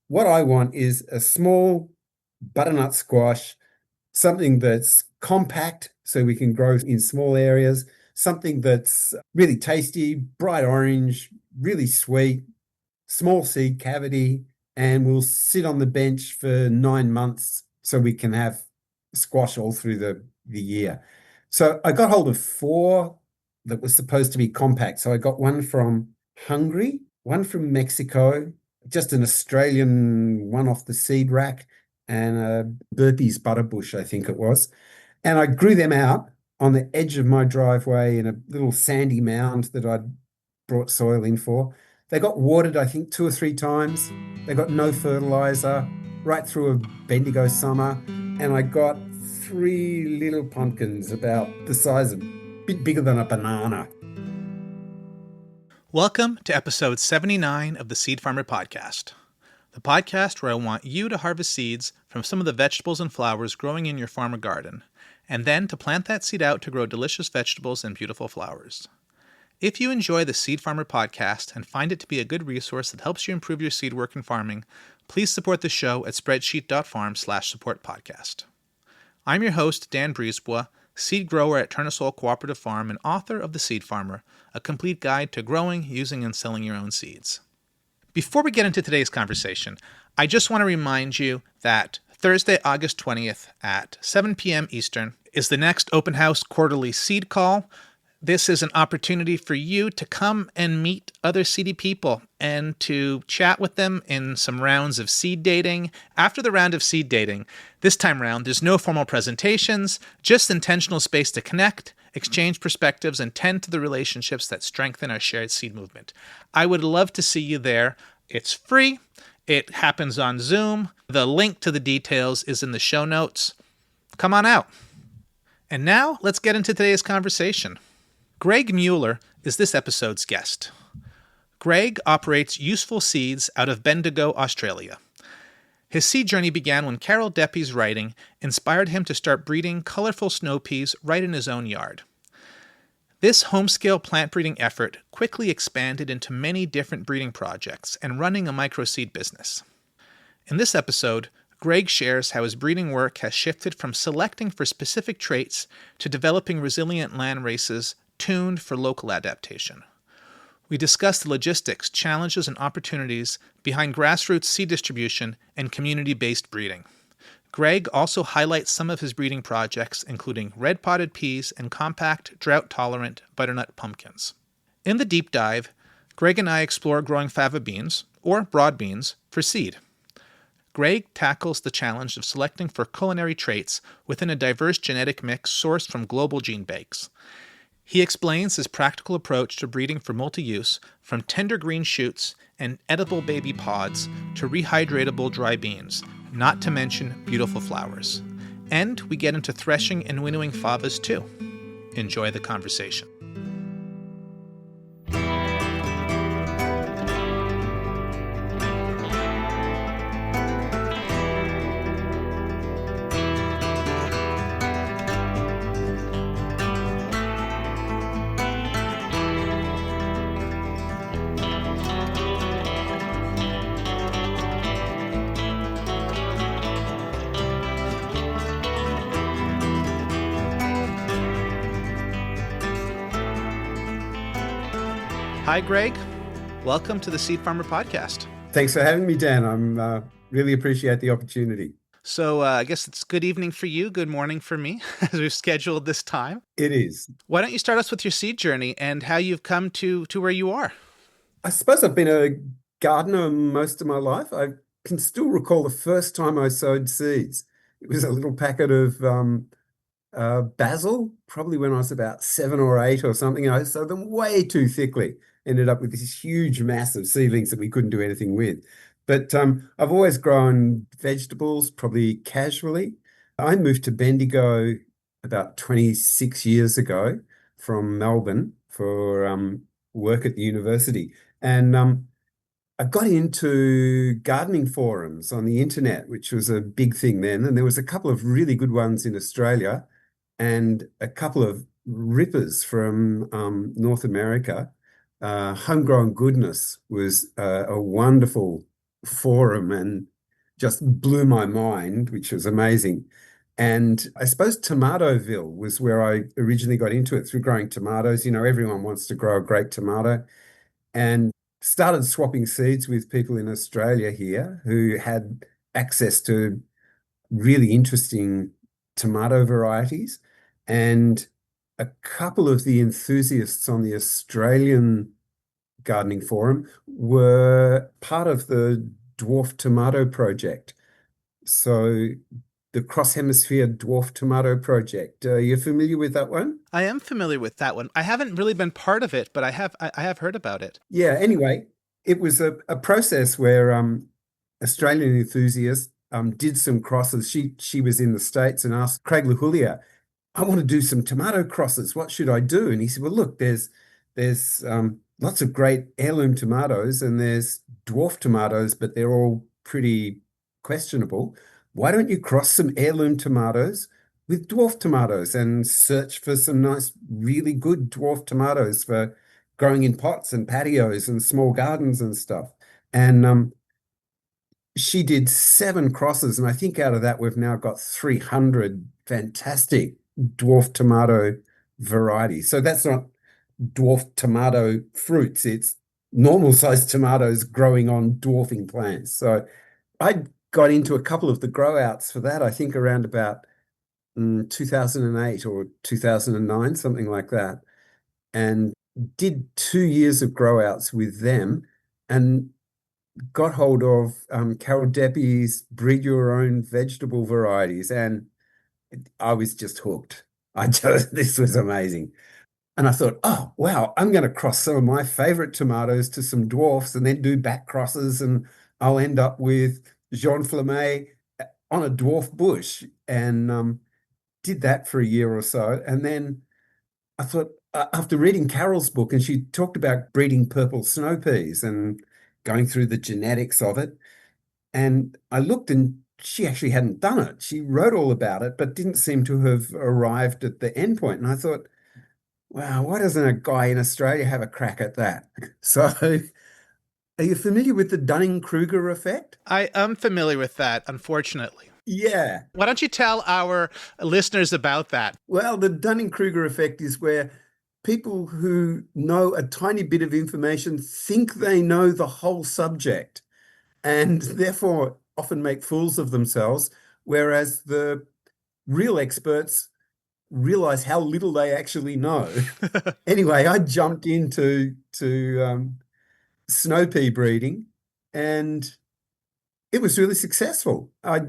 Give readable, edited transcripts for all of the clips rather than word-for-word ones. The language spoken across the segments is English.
what I want is a small butternut squash, something that's compact so we can grow in small areas, something that's really tasty, bright orange, really sweet, small seed cavity, and will sit on the bench for 9 months so we can have squash all through the year. So I got hold of four that were supposed to be compact. So I got one from Hungary, one from Mexico, just an Australian one off the seed rack, and a burpees butterbush, I think it was. And I grew them out on the edge of my driveway in a little sandy mound that I'd brought soil in for. They got watered, I think, 2 or 3 times. They got no fertilizer right through a Bendigo summer. And I got three little pumpkins about the size of, a bit bigger than a banana. Welcome to episode 79 of the Seed Farmer Podcast, the podcast where I want you to harvest seeds from some of the vegetables and flowers growing in your farm or garden, and then to plant that seed out to grow delicious vegetables and beautiful flowers. If you enjoy the Seed Farmer Podcast and find it to be a good resource that helps you improve your seed work and farming, please support the show at spreadsheet.farm/support-podcast. I'm your host, Dan Brisebois, seed grower at Turnasol Cooperative Farm and author of The Seed Farmer, a complete guide to growing, using, and selling your own seeds. Before we get into today's conversation, I just want to remind you that Thursday, August 20th at 7 p.m. Eastern is the next open house quarterly seed call. This is an opportunity for you to come and meet other seedy people and to chat with them in some rounds of seed dating. After the round of seed dating, this time round, there's no formal presentations, just intentional space to connect, exchange perspectives, and tend to the relationships that strengthen our shared seed movement. I would love to see you there. It's free. It happens on Zoom. The link to the details is in the show notes. Come on out. And now let's get into today's conversation. Gregg Muller is this episode's guest. Gregg operates Useful Seeds out of Bendigo, Australia. His seed journey began when Carol Deppe's writing inspired him to start breeding colorful snowpeas right in his own yard. This home-scale plant breeding effort quickly expanded into many different breeding projects and running a microseed business. In this episode, Gregg shares how his breeding work has shifted from selecting for specific traits to developing resilient landraces tuned for local adaptation. We discuss the logistics, challenges, and opportunities behind grassroots seed distribution and community-based breeding. Gregg also highlights some of his breeding projects, including red-potted peas and compact, drought-tolerant butternut pumpkins. In the deep dive, Gregg and I explore growing fava beans, or broadbeans, for seed. Gregg tackles the challenge of selecting for culinary traits within a diverse genetic mix sourced from global gene banks. He explains his practical approach to breeding for multi-use, from tender green shoots and edible baby pods to rehydratable dry beans, not to mention beautiful flowers. And we get into threshing and winnowing favas too. Enjoy the conversation. Hi, Gregg. Welcome to the Seed Farmer Podcast. Thanks for having me, Dan. I'm really appreciate the opportunity. So I guess it's good evening for you, good morning for me, as we've scheduled this time. It is. Why don't you start us with your seed journey and how you've come to where you are? I suppose I've been a gardener most of my life. I can still recall the first time I sowed seeds. It was a little packet of basil, probably when I was about 7 or 8 or something. I sowed them way too thickly. Ended up with this huge mass of seedlings that we couldn't do anything with. But I've always grown vegetables, probably casually. I moved to Bendigo about 26 years ago from Melbourne for work at the university. And I got into gardening forums on the internet, which was a big thing then. And there was a couple of really good ones in Australia and a couple of rippers from North America. Homegrown Goodness was a wonderful forum and just blew my mind, which was amazing. And I suppose Tomatoville was where I originally got into it through growing tomatoes. Everyone wants to grow a great tomato, and started swapping seeds with people in Australia here who had access to really interesting tomato varieties. And a couple of the enthusiasts on the Australian gardening forum were part of the dwarf tomato project. So the cross hemisphere dwarf tomato project. Are you familiar with that one? I am familiar with that one. I haven't really been part of it, but I have heard about it. Yeah, anyway, it was a process where Australian enthusiasts did some crosses. She was in the States and asked Craig LaHulia, I want to do some tomato crosses. What should I do? And he said, well, look, there's lots of great heirloom tomatoes and there's dwarf tomatoes, but they're all pretty questionable. Why don't you cross some heirloom tomatoes with dwarf tomatoes and search for some nice, really good dwarf tomatoes for growing in pots and patios and small gardens and stuff. And she did 7 crosses, and I think out of that we've now got 300 fantastic dwarf tomato varieties. So that's not dwarf tomato fruits, it's normal sized tomatoes growing on dwarfing plants. So I got into a couple of the grow outs for that, I think around about 2008 or 2009, something like that, and did 2 years of grow outs with them and got hold of Carol Deppe's breed your own vegetable varieties, and I was just hooked. This was amazing. And I thought, oh, wow, I'm going to cross some of my favorite tomatoes to some dwarfs and then do back crosses, and I'll end up with Jean Flamme on a dwarf bush. And did that for a year or so. And then I thought, after reading Carol's book, and she talked about breeding purple snow peas and going through the genetics of it, and I looked and she actually hadn't done it. She wrote all about it, but didn't seem to have arrived at the end point. And I thought, wow, why doesn't a guy in Australia have a crack at that? So, are you familiar with the Dunning-Kruger effect? I am familiar with that, unfortunately. Yeah. Why don't you tell our listeners about that? Well, the Dunning-Kruger effect is where people who know a tiny bit of information think they know the whole subject and therefore often make fools of themselves, whereas the real experts realize how little they actually know. Anyway, I jumped into snow pea breeding, and it was really successful. I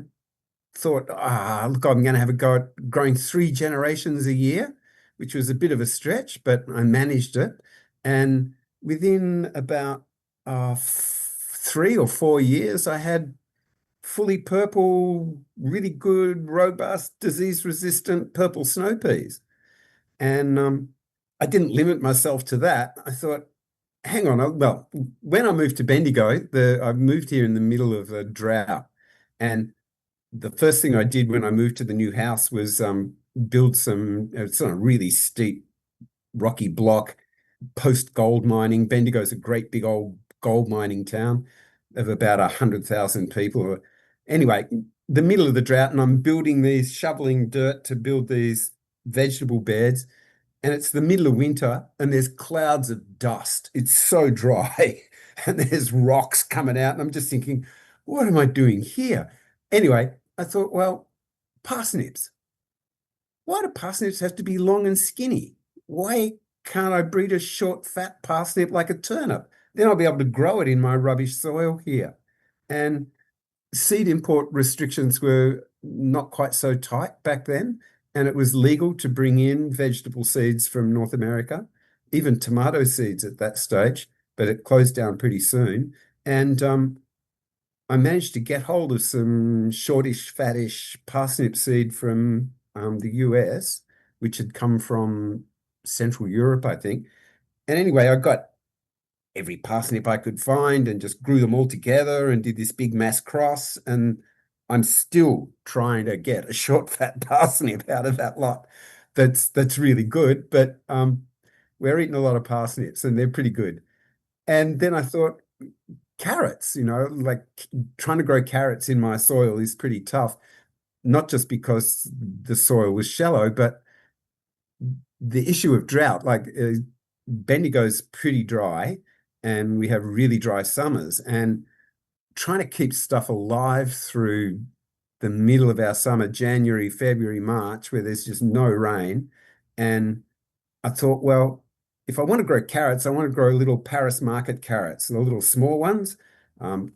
thought, look, I'm going to have a go at growing 3 generations a year, which was a bit of a stretch, but I managed it. And within about 3 or 4 years, I had fully purple, really good, robust, disease-resistant purple snow peas. And I didn't limit myself to that. I thought, hang on. Well, when I moved to Bendigo, I moved here in the middle of a drought. And the first thing I did when I moved to the new house was build it's on a really steep, rocky block, post-gold mining. Bendigo's a great big old gold mining town of about 100,000 people. Anyway, the middle of the drought, and I'm shoveling dirt to build these vegetable beds. And it's the middle of winter and there's clouds of dust. It's so dry and there's rocks coming out. And I'm just thinking, what am I doing here? Anyway, I thought, well, parsnips. Why do parsnips have to be long and skinny? Why can't I breed a short, fat parsnip like a turnip? Then I'll be able to grow it in my rubbish soil here. And seed import restrictions were not quite so tight back then, and it was legal to bring in vegetable seeds from North America, even tomato seeds at that stage, but it closed down pretty soon. And I managed to get hold of some shortish, fattish parsnip seed from the US, which had come from Central Europe, I think. And anyway, I got every parsnip I could find and just grew them all together and did this big mass cross. And I'm still trying to get a short, fat parsnip out of that lot. That's really good, but we're eating a lot of parsnips and they're pretty good. And then I thought, carrots, like trying to grow carrots in my soil is pretty tough, not just because the soil was shallow, but the issue of drought. Like Bendigo's pretty dry and we have really dry summers, and trying to keep stuff alive through the middle of our summer, January, February, March, where there's just no rain. And I thought, well, if I want to grow carrots, I want to grow little Paris market carrots, the little small ones,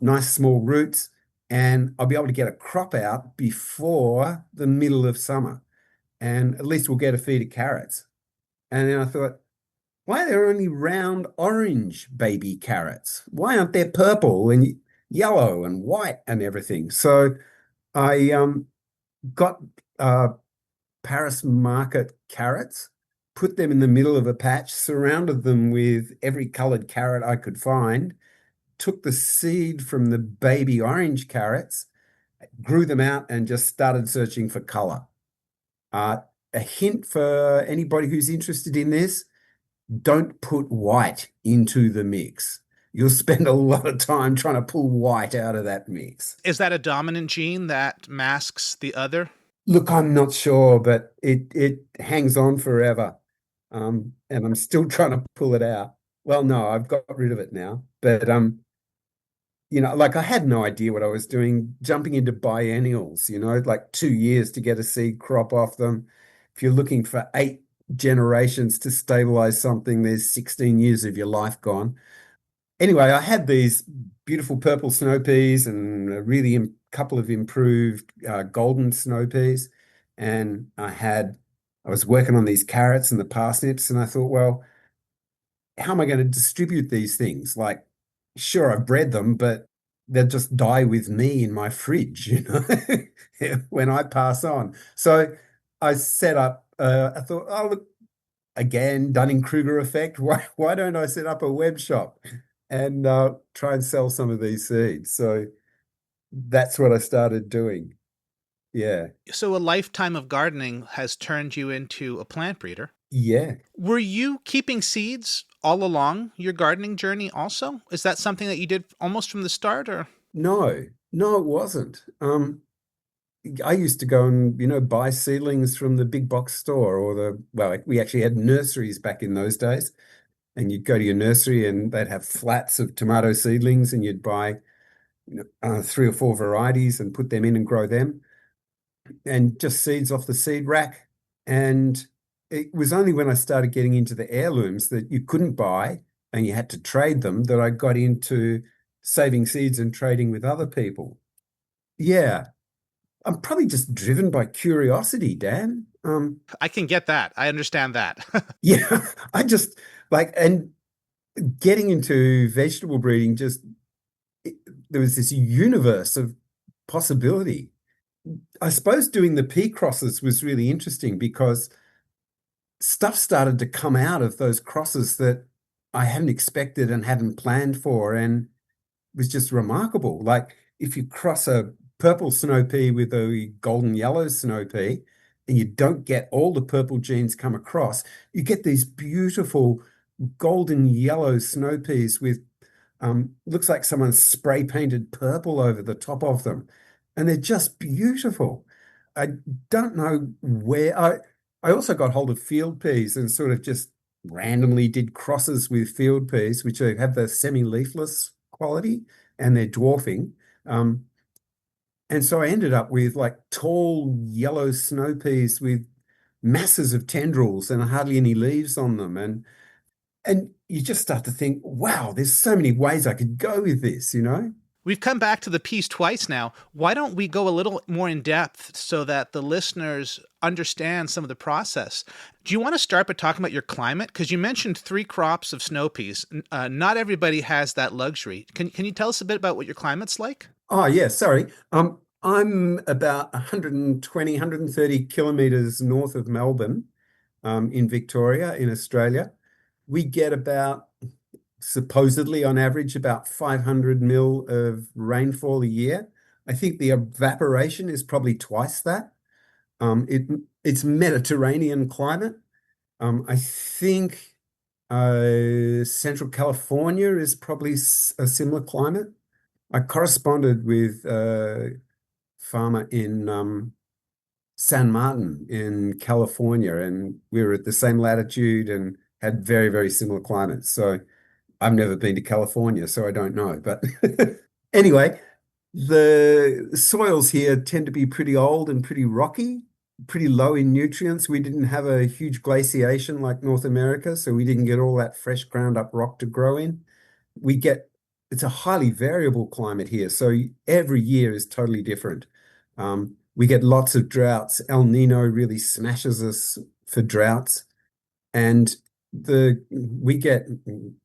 nice small roots, and I'll be able to get a crop out before the middle of summer. And at least we'll get a feed of carrots. And then I thought, why are there only round orange baby carrots? Why aren't there purple and yellow and white and everything? So I got Paris market carrots, put them in the middle of a patch, surrounded them with every colored carrot I could find, took the seed from the baby orange carrots, grew them out, and just started searching for color. A hint for anybody who's interested in this: don't put white into the mix. You'll spend a lot of time trying to pull white out of that mix. Is that a dominant gene that masks the other? Look, I'm not sure, but it hangs on forever. And I'm still trying to pull it out. Well, no, I've got rid of it now. But like I had no idea what I was doing, jumping into biennials, like 2 years to get a seed crop off them. If you're looking for 8 generations to stabilize something, there's 16 years of your life gone. Anyway, I had these beautiful purple snow peas and a really couple of improved golden snow peas. And I was working on these carrots and the parsnips, and I thought, well, how am I going to distribute these things? Like, sure, I've bred them, but they'll just die with me in my fridge, when I pass on. So I set up, I thought, oh, look, again, Dunning-Kruger effect. Why don't I set up a web shop and try and sell some of these seeds? So that's what I started doing. Yeah. So a lifetime of gardening has turned you into a plant breeder. Yeah. Were you keeping seeds all along your gardening journey also? Is that something that you did almost from the start, or? No, it wasn't. I used to go and, buy seedlings from the big box store we actually had nurseries back in those days. And you'd go to your nursery and they'd have flats of tomato seedlings, and you'd buy 3 or 4 varieties and put them in and grow them, and just seeds off the seed rack. And it was only when I started getting into the heirlooms that you couldn't buy and you had to trade them that I got into saving seeds and trading with other people. Yeah. I'm probably just driven by curiosity, Dan. I can get that. I understand that. Yeah, I just and getting into vegetable breeding, there was this universe of possibility. I suppose doing the pea crosses was really interesting because stuff started to come out of those crosses that I hadn't expected and hadn't planned for, and it was just remarkable. Like if you cross a purple snow pea with a golden yellow snow pea and you don't get all the purple genes come across, you get these beautiful golden yellow snow peas with looks like someone spray painted purple over the top of them. And they're just beautiful. I don't know where I also got hold of field peas and sort of just randomly did crosses with field peas, which have the semi-leafless quality and they're dwarfing. And so I ended up with like tall yellow snow peas with masses of tendrils and hardly any leaves on them. And you just start to think, wow, there's so many ways I could go with this, We've come back to the peas twice now. Why don't we go a little more in depth so that the listeners understand some of the process? Do you want to start by talking about your climate? Because you mentioned 3 crops of snow peas. Not everybody has that luxury. Can you tell us a bit about what your climate's like? Oh, yeah, sorry. I'm about 120, 130 kilometers north of Melbourne, in Victoria, in Australia. We get supposedly on average, about 500 mil of rainfall a year. I think the evaporation is probably twice that. It's Mediterranean climate. I think Central California is probably a similar climate. I corresponded with a farmer in San Martin in California, and we were at the same latitude and had very, very similar climates. So I've never been to California, so I don't know. But anyway, the soils here tend to be pretty old and pretty rocky, pretty low in nutrients. We didn't have a huge glaciation like North America, so we didn't get all that fresh ground up rock to grow in. We get, it's a highly variable climate here, so every year is totally different. We get lots of droughts. El Nino really smashes us for droughts. And the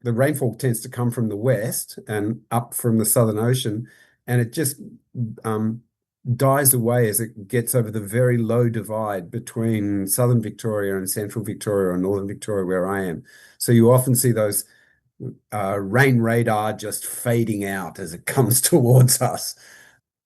rainfall tends to come from the west and up from the Southern Ocean, and it just dies away as it gets over the very low divide between southern Victoria and central Victoria or northern Victoria, where I am. So you often see those rain radar just fading out as it comes towards us.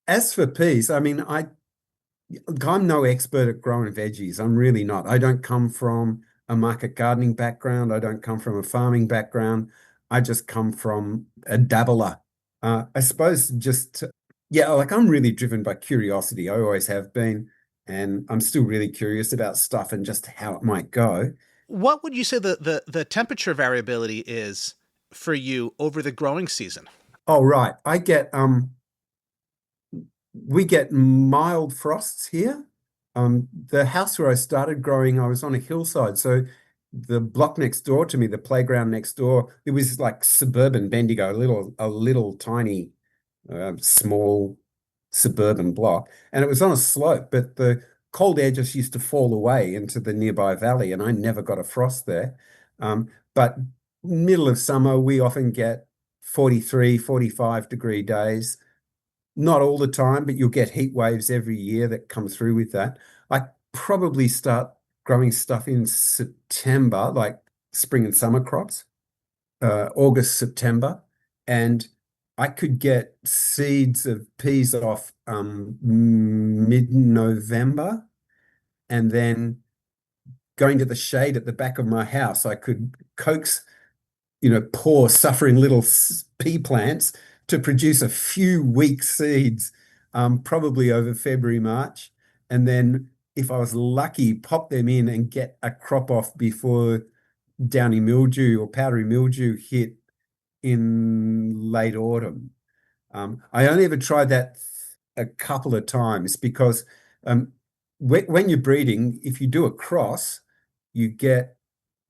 As for peas, I mean, I'm no expert at growing veggies. I'm really not. I don't come from a market gardening background. I don't come from a farming background. I just come from a dabbler. I suppose just, yeah, like I'm really driven by curiosity. I always have been, and I'm still really curious about stuff and just how it might go. What would you say the temperature variability is for you over the growing season? Oh, right. We get mild frosts here. The house where I started growing, I was on a hillside. So the block next door to me, the playground next door, it was like suburban Bendigo, a little tiny, small suburban block. And it was on a slope, but the cold air just used to fall away into the nearby valley, and I never got a frost there. But middle of summer, we often get 43, 45-degree days. Not all the time, but you'll get heat waves every year that come through with that. I probably start growing stuff in September, like spring and summer crops, August, September, and I could get seeds of peas off mid-November, and then going to the shade at the back of my house, I could coax, poor suffering little pea plants to produce a few weak seeds, probably over February, March. And then if I was lucky, pop them in and get a crop off before downy mildew or powdery mildew hit in late autumn. I only ever tried that a couple of times because when you're breeding, if you do a cross, you get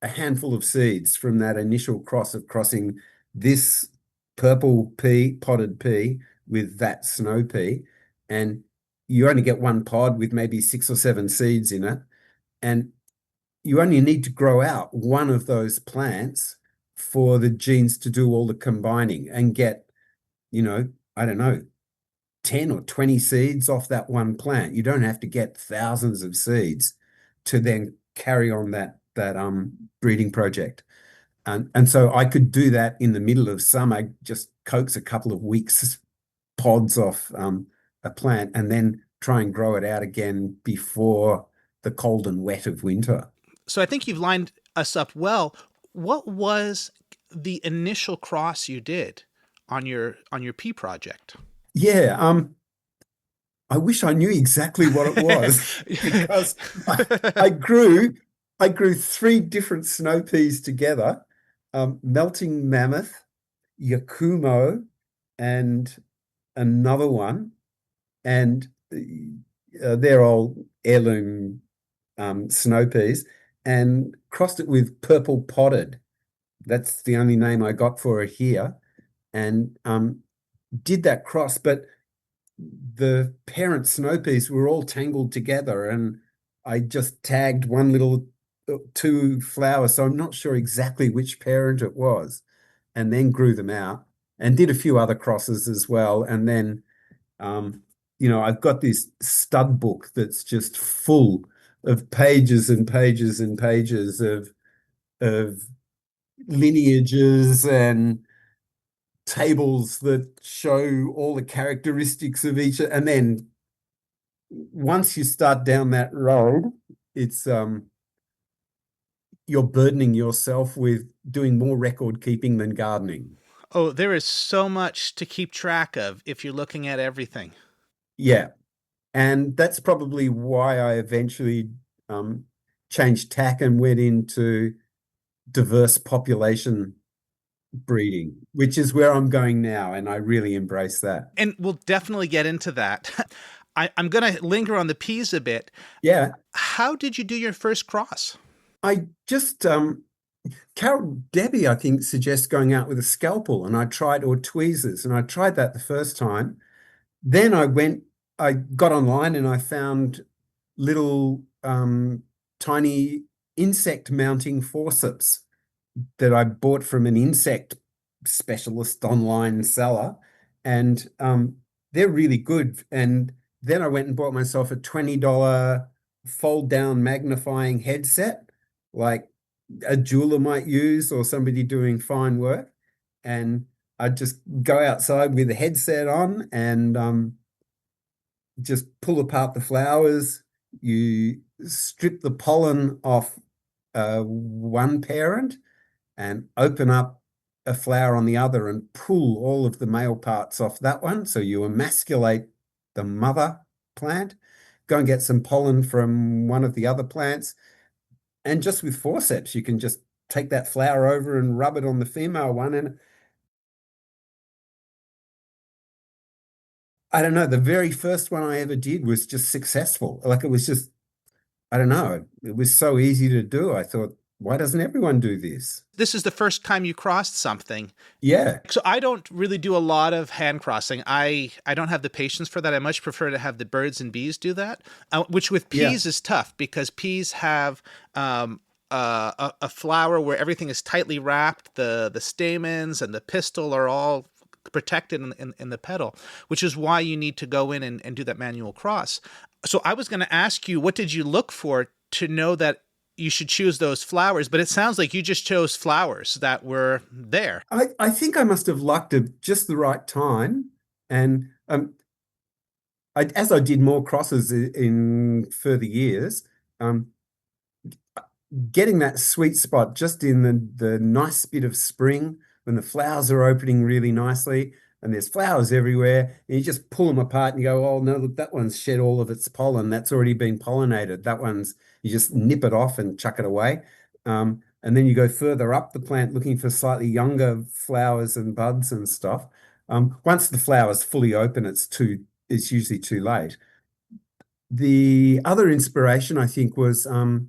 a handful of seeds from that initial cross of crossing this purple pea, potted pea, with that snow pea. And you only get one pod with maybe 6 or 7 seeds in it. And you only need to grow out one of those plants for the genes to do all the combining and get, I don't know, 10 or 20 seeds off that one plant. You don't have to get thousands of seeds to then carry on that breeding project. And so I could do that in the middle of summer, just coax a couple of weeks pods off a plant and then try and grow it out again before the cold and wet of winter. So I think you've lined us up well. What was the initial cross you did on your pea project? Yeah, I wish I knew exactly what it was because I grew 3 different snow peas together, melting mammoth, Yakumo, and another one, and they're all heirloom snow peas, and crossed it with purple potted. That's the only name I got for it here, and did that cross, but the parent snow peas were all tangled together, and I just tagged one little 2 flowers, so I'm not sure exactly which parent it was, and then grew them out and did a few other crosses as well. And then, I've got this stud book that's just full of pages and pages and pages of lineages and tables that show all the characteristics of each. And then once you start down that road, it's you're burdening yourself with doing more record keeping than gardening. Oh, there is so much to keep track of if you're looking at everything. Yeah. And that's probably why I eventually um, changed tack and went into diverse population breeding, which is where I'm going now. And I really embrace that. And we'll definitely get into that. I'm going to linger on the peas a bit. Yeah. How did you do your first cross? I just, Carol Deppe, I think, suggests going out with a scalpel, and I tried, or tweezers, and I tried that the first time. Then I got online and I found little tiny insect mounting forceps that I bought from an insect specialist online seller, and they're really good. And then I went and bought myself a $20 fold down magnifying headset, like a jeweler might use or somebody doing fine work. And I'd just go outside with the headset on and just pull apart the flowers. You strip the pollen off one parent and open up a flower on the other and pull all of the male parts off that one. So you emasculate the mother plant, go and get some pollen from one of the other plants. And just with forceps, you can just take that flower over and rub it on the female one. And I don't know, the very first one I ever did was just successful. Like it was just, I don't know, it was so easy to do. I thought, why doesn't everyone do this? This is the first time you crossed something. Yeah. So I don't really do a lot of hand crossing. I don't have the patience for that. I much prefer to have the birds and bees do that, which with peas is tough because peas have a flower where everything is tightly wrapped. The stamens and the pistil are all protected in the petal, which is why you need to go in and do that manual cross. So I was going to ask you, what did you look for to know that you should choose those flowers? But it sounds like you just chose flowers that were there. I think I must have lucked at just the right time. And as I did more crosses in further years, um, getting that sweet spot just in the nice bit of spring when the flowers are opening really nicely and there's flowers everywhere, and you just pull them apart and you go, oh, no, look, that one's shed all of its pollen. That's already been pollinated. That one's, you just nip it off and chuck it away. And then you go further up the plant looking for slightly younger flowers and buds and stuff. Once the flower's fully open, it's usually too late. The other inspiration, I think, was Rebsy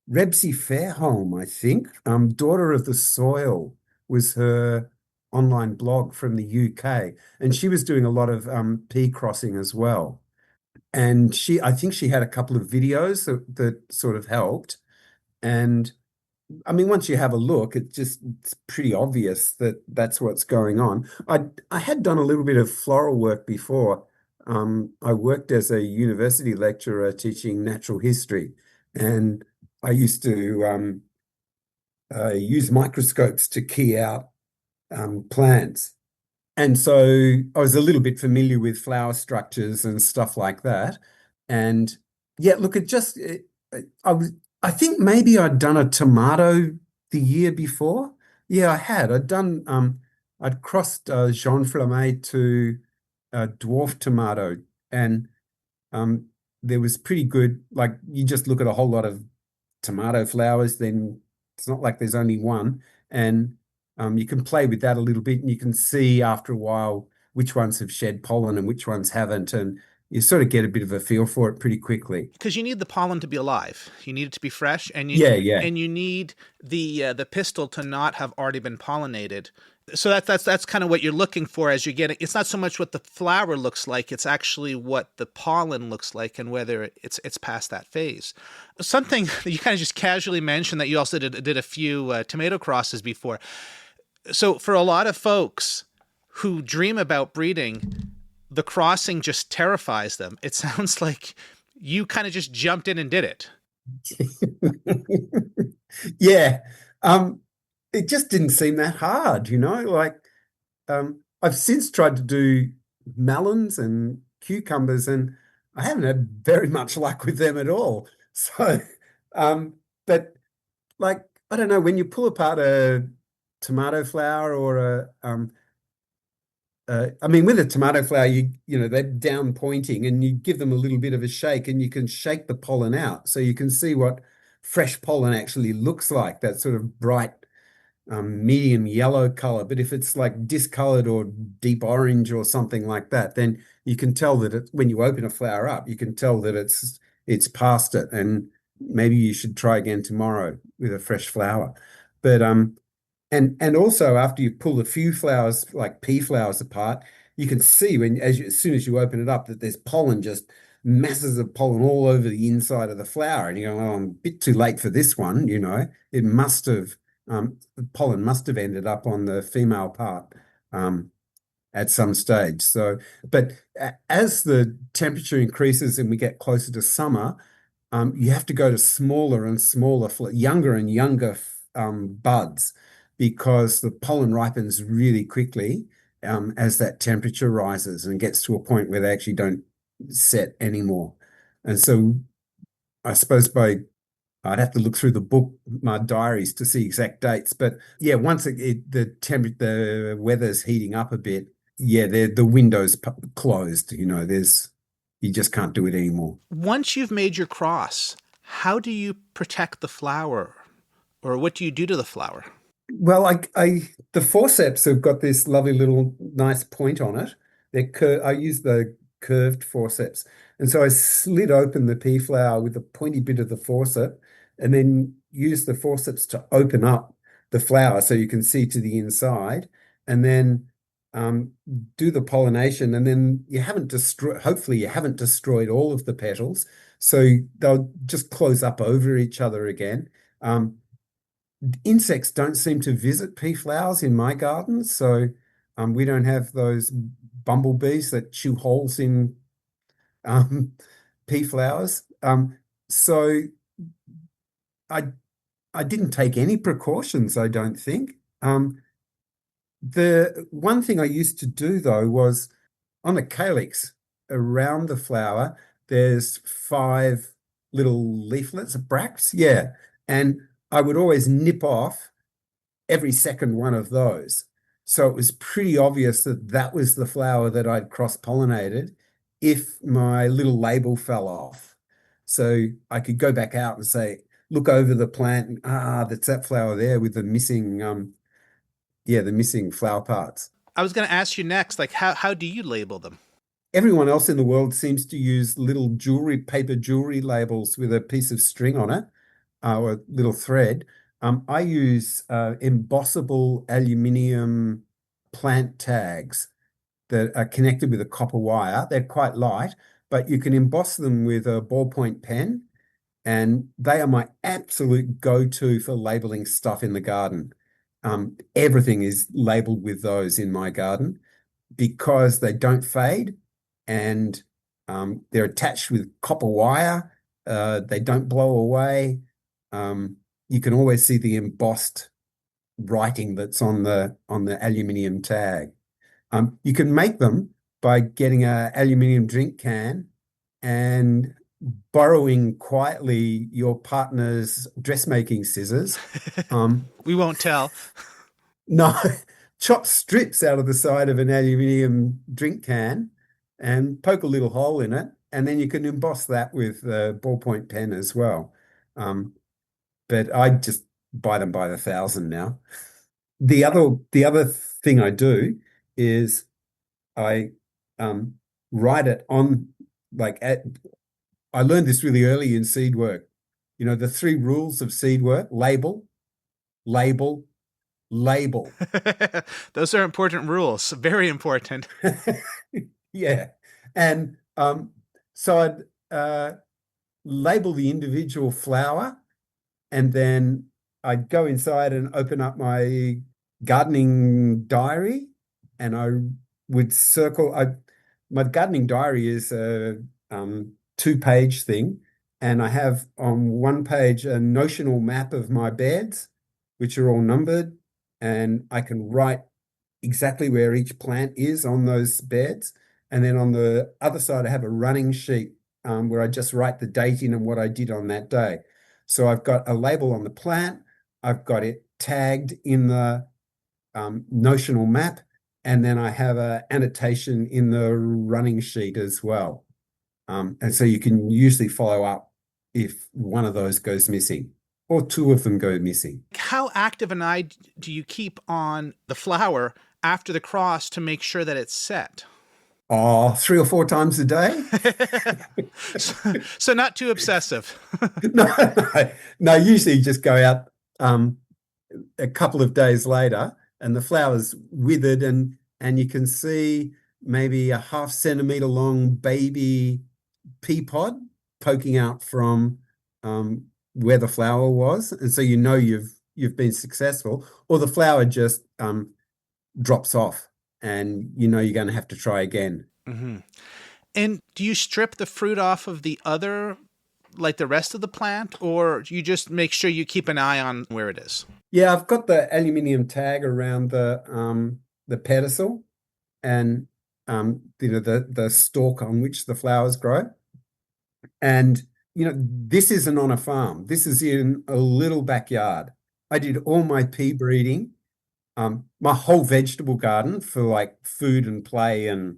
Fairholm, I think, Daughter of the Soil was her online blog from the UK. And she was doing a lot of pea crossing as well. And I think she had a couple of videos that sort of helped. And I mean, once you have a look, it's pretty obvious that that's what's going on. I had done a little bit of floral work before. I worked as a university lecturer teaching natural history, and I used to use microscopes to key out plants. And so I was a little bit familiar with flower structures and stuff like that. And yeah, look, I think maybe I'd done a tomato the year before. Yeah, I had. I'd crossed Jean Flamme to dwarf tomato, and there was pretty good, like you just look at a whole lot of tomato flowers, then it's not like there's only one. And you can play with that a little bit and you can see after a while which ones have shed pollen and which ones haven't. And you sort of get a bit of a feel for it pretty quickly. Because you need the pollen to be alive. You need it to be fresh, and you need the pistil to not have already been pollinated. So that's kind of what you're looking for as you're getting. It's not so much what the flower looks like; it's actually what the pollen looks like and whether it's past that phase. Something that you kind of just casually mentioned that you also did a few tomato crosses before. So for a lot of folks who dream about breeding, the crossing just terrifies them. It sounds like you kind of just jumped in and did it. Yeah. It just didn't seem that hard, like I've since tried to do melons and cucumbers and I haven't had very much luck with them at all. So, but like I don't know, when you pull apart a tomato flower or I mean, with a tomato flower, they're down pointing and you give them a little bit of a shake and you can shake the pollen out. So you can see what fresh pollen actually looks like, that sort of bright medium yellow color. But if it's like discolored or deep orange or something like that, then you can tell that when you open a flower up, you can tell that it's past it, and maybe you should try again tomorrow with a fresh flower. But and also after you pull a few flowers, like pea flowers apart, you can see as soon as you open it up that there's pollen, just masses of pollen all over the inside of the flower. And you go, oh, I'm a bit too late for this one, It must have the pollen must have ended up on the female part at some stage. So, but as the temperature increases and we get closer to summer, you have to go to smaller and smaller, younger and younger buds, because the pollen ripens really quickly as that temperature rises and gets to a point where they actually don't set anymore. And so I suppose I'd have to look through the book, my diaries, to see exact dates. But yeah, once the weather's heating up a bit, yeah, the window's closed. You just can't do it anymore. Once you've made your cross, how do you protect the flower, or what do you do to the flower? Well, the forceps have got this lovely little nice point on it. I use the curved forceps, and so I slid open the pea flower with the pointy bit of the forceps, and then use the forceps to open up the flower so you can see to the inside, and then um, do the pollination, and then hopefully you haven't destroyed all of the petals, so they'll just close up over each other again. Insects don't seem to visit pea flowers in my garden, so we don't have those bumblebees that chew holes in um, pea flowers. So I I didn't take any precautions, I don't think. The one thing I used to do though was on the calyx around the flower, there's 5 little leaflets, bracts, yeah, and I would always nip off every second one of those. So it was pretty obvious that that was the flower that I'd cross-pollinated if my little label fell off. So I could go back out and say, look over the plant, and, that's that flower there with the missing, the missing flower parts. I was going to ask you next, like how do you label them? Everyone else in the world seems to use little paper jewelry labels with a piece of string on it, or a little thread. I use embossable aluminium plant tags that are connected with a copper wire. They're quite light, but you can emboss them with a ballpoint pen, and they are my absolute go-to for labeling stuff in the garden. Everything is labeled with those in my garden because they don't fade, and they're attached with copper wire. They don't blow away. You can always see the embossed writing that's on the aluminium tag. You can make them by getting an aluminium drink can and borrowing quietly your partner's dressmaking scissors. We won't tell. No, chop strips out of the side of an aluminium drink can and poke a little hole in it, and then you can emboss that with a ballpoint pen as well. But I just buy them by the thousand now. The other thing I do is I write it on I learned this really early in seed work. The 3 rules of seed work: label, label, label. Those are important rules, very important. Yeah. And so I'd label the individual flower, and then I'd go inside and open up my gardening diary, and I would my gardening diary is a 2-page thing, and I have on one page a notional map of my beds, which are all numbered, and I can write exactly where each plant is on those beds. And then on the other side, I have a running sheet where I just write the date in and what I did on that day. So I've got a label on the plant, I've got it tagged in the notional map, and then I have an annotation in the running sheet as well. And so you can usually follow up if one of those goes missing or two of them go missing. How active an eye do you keep on the flower after the cross to make sure that it's set? Oh, 3 or 4 times a day? So not too obsessive. No, usually you just go out a couple of days later and the flower's withered, and you can see maybe a half-centimeter long baby pea pod poking out from where the flower was, and so you know you've been successful, or the flower just drops off, and you know you're going to have to try again. Mm-hmm. And do you strip the fruit off of the other, like the rest of the plant, or you just make sure you keep an eye on where it is? Yeah, I've got the aluminium tag around the pedestal and the stalk on which the flowers grow. And this isn't on a farm. This is in a little backyard. I did all my pea breeding, my whole vegetable garden for like food and play and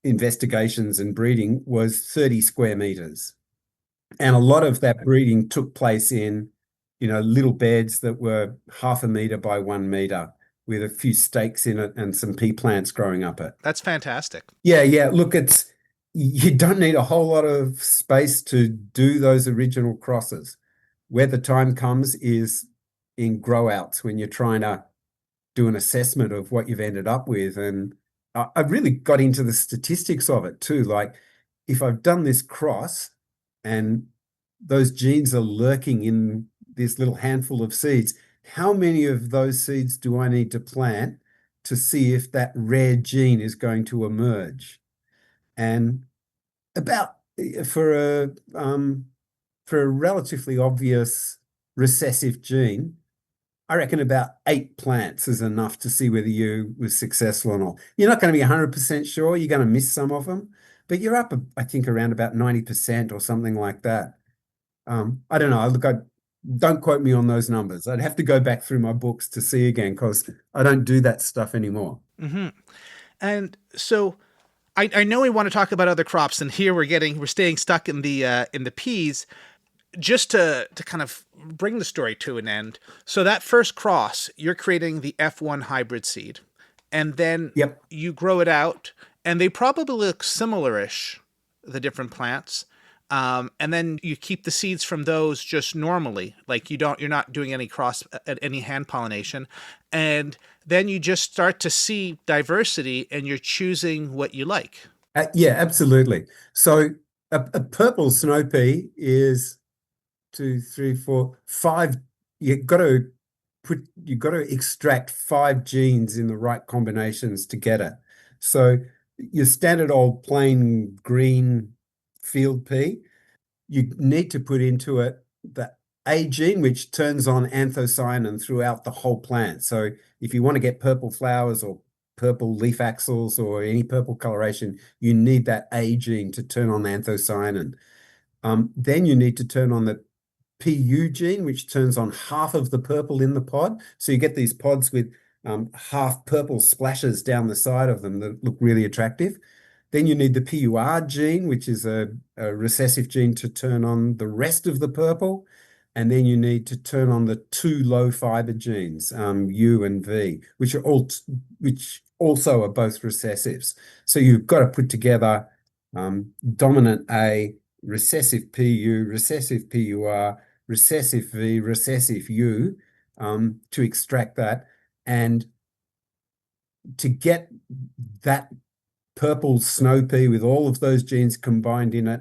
investigations and breeding was 30 square meters. And a lot of that breeding took place in, little beds that were 0.5 meter by 1 meter with a few stakes in it and some pea plants growing up it. That's fantastic. Yeah. Look, you don't need a whole lot of space to do those original crosses. Where the time comes is in grow outs when you're trying to do an assessment of what you've ended up with. And I really got into the statistics of it too. Like, if I've done this cross and those genes are lurking in this little handful of seeds, how many of those seeds do I need to plant to see if that rare gene is going to emerge? And about for a relatively obvious recessive gene, I reckon about 8 plants is enough to see whether you were successful or not. You're not going to be 100% sure. You're going to miss some of them, but you're up, I think, around about 90% or something like that. I don't know. Look, don't quote me on those numbers. I'd have to go back through my books to see again because I don't do that stuff anymore. Mm-hmm. And so I know we want to talk about other crops, and here we're staying stuck in the peas. Just to kind of bring the story to an end. So that first cross, you're creating the F1 hybrid seed, and then you grow it out, and they probably look similar-ish, the different plants. And then you keep the seeds from those just normally, like you're not doing any any hand pollination. And then you just start to see diversity and you're choosing what you like. Yeah, absolutely. So a purple snow pea is 2, 3, 4, 5. You've got to extract 5 genes in the right combinations to get it. So your standard old plain green field pea, you need to put into it the A gene, which turns on anthocyanin throughout the whole plant. So if you want to get purple flowers or purple leaf axils or any purple coloration, you need that A gene to turn on anthocyanin. Then you need to turn on the PU gene, which turns on half of the purple in the pod. So you get these pods with half purple splashes down the side of them that look really attractive. Then you need the PUR gene, which is a recessive gene to turn on the rest of the purple. And then you need to turn on the 2 low fiber genes, U and V, which also are both recessives. So you've got to put together dominant A, recessive PU, recessive PUR, recessive V, recessive U, to extract that. And to get that purple snow pea with all of those genes combined in it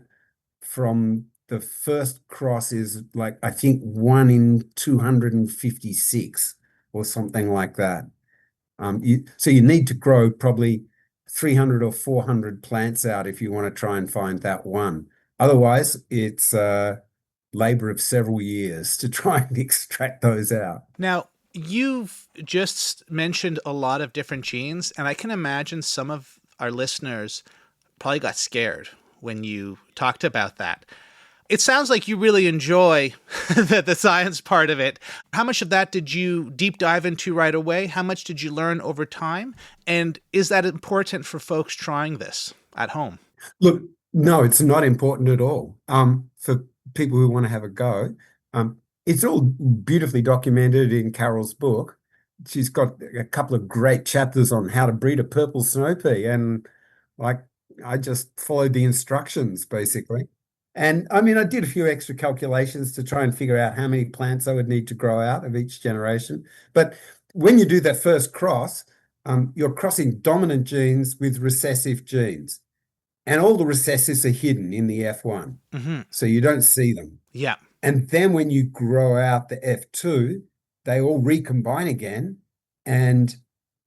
from the first cross is like, I think 1 in 256 or something like that. So you need to grow probably 300 or 400 plants out if you want to try and find that one. Otherwise, it's a labor of several years to try and extract those out. Now, you've just mentioned a lot of different genes, and I can imagine some of our listeners probably got scared when you talked about that. It sounds like you really enjoy the science part of it. How much of that did you deep dive into right away? How much did you learn over time? And is that important for folks trying this at home? Look, no, it's not important at all. For people who want to have a go, it's all beautifully documented in Carol's book. She's got a couple of great chapters on how to breed a purple snow pea, and like I just followed the instructions basically. And I mean, I did a few extra calculations to try and figure out how many plants I would need to grow out of each generation. But when you do that first cross, you're crossing dominant genes with recessive genes. And all the recessives are hidden in the F1. Hmm. So you don't see them. Yeah. And then when you grow out the F2, they all recombine again. And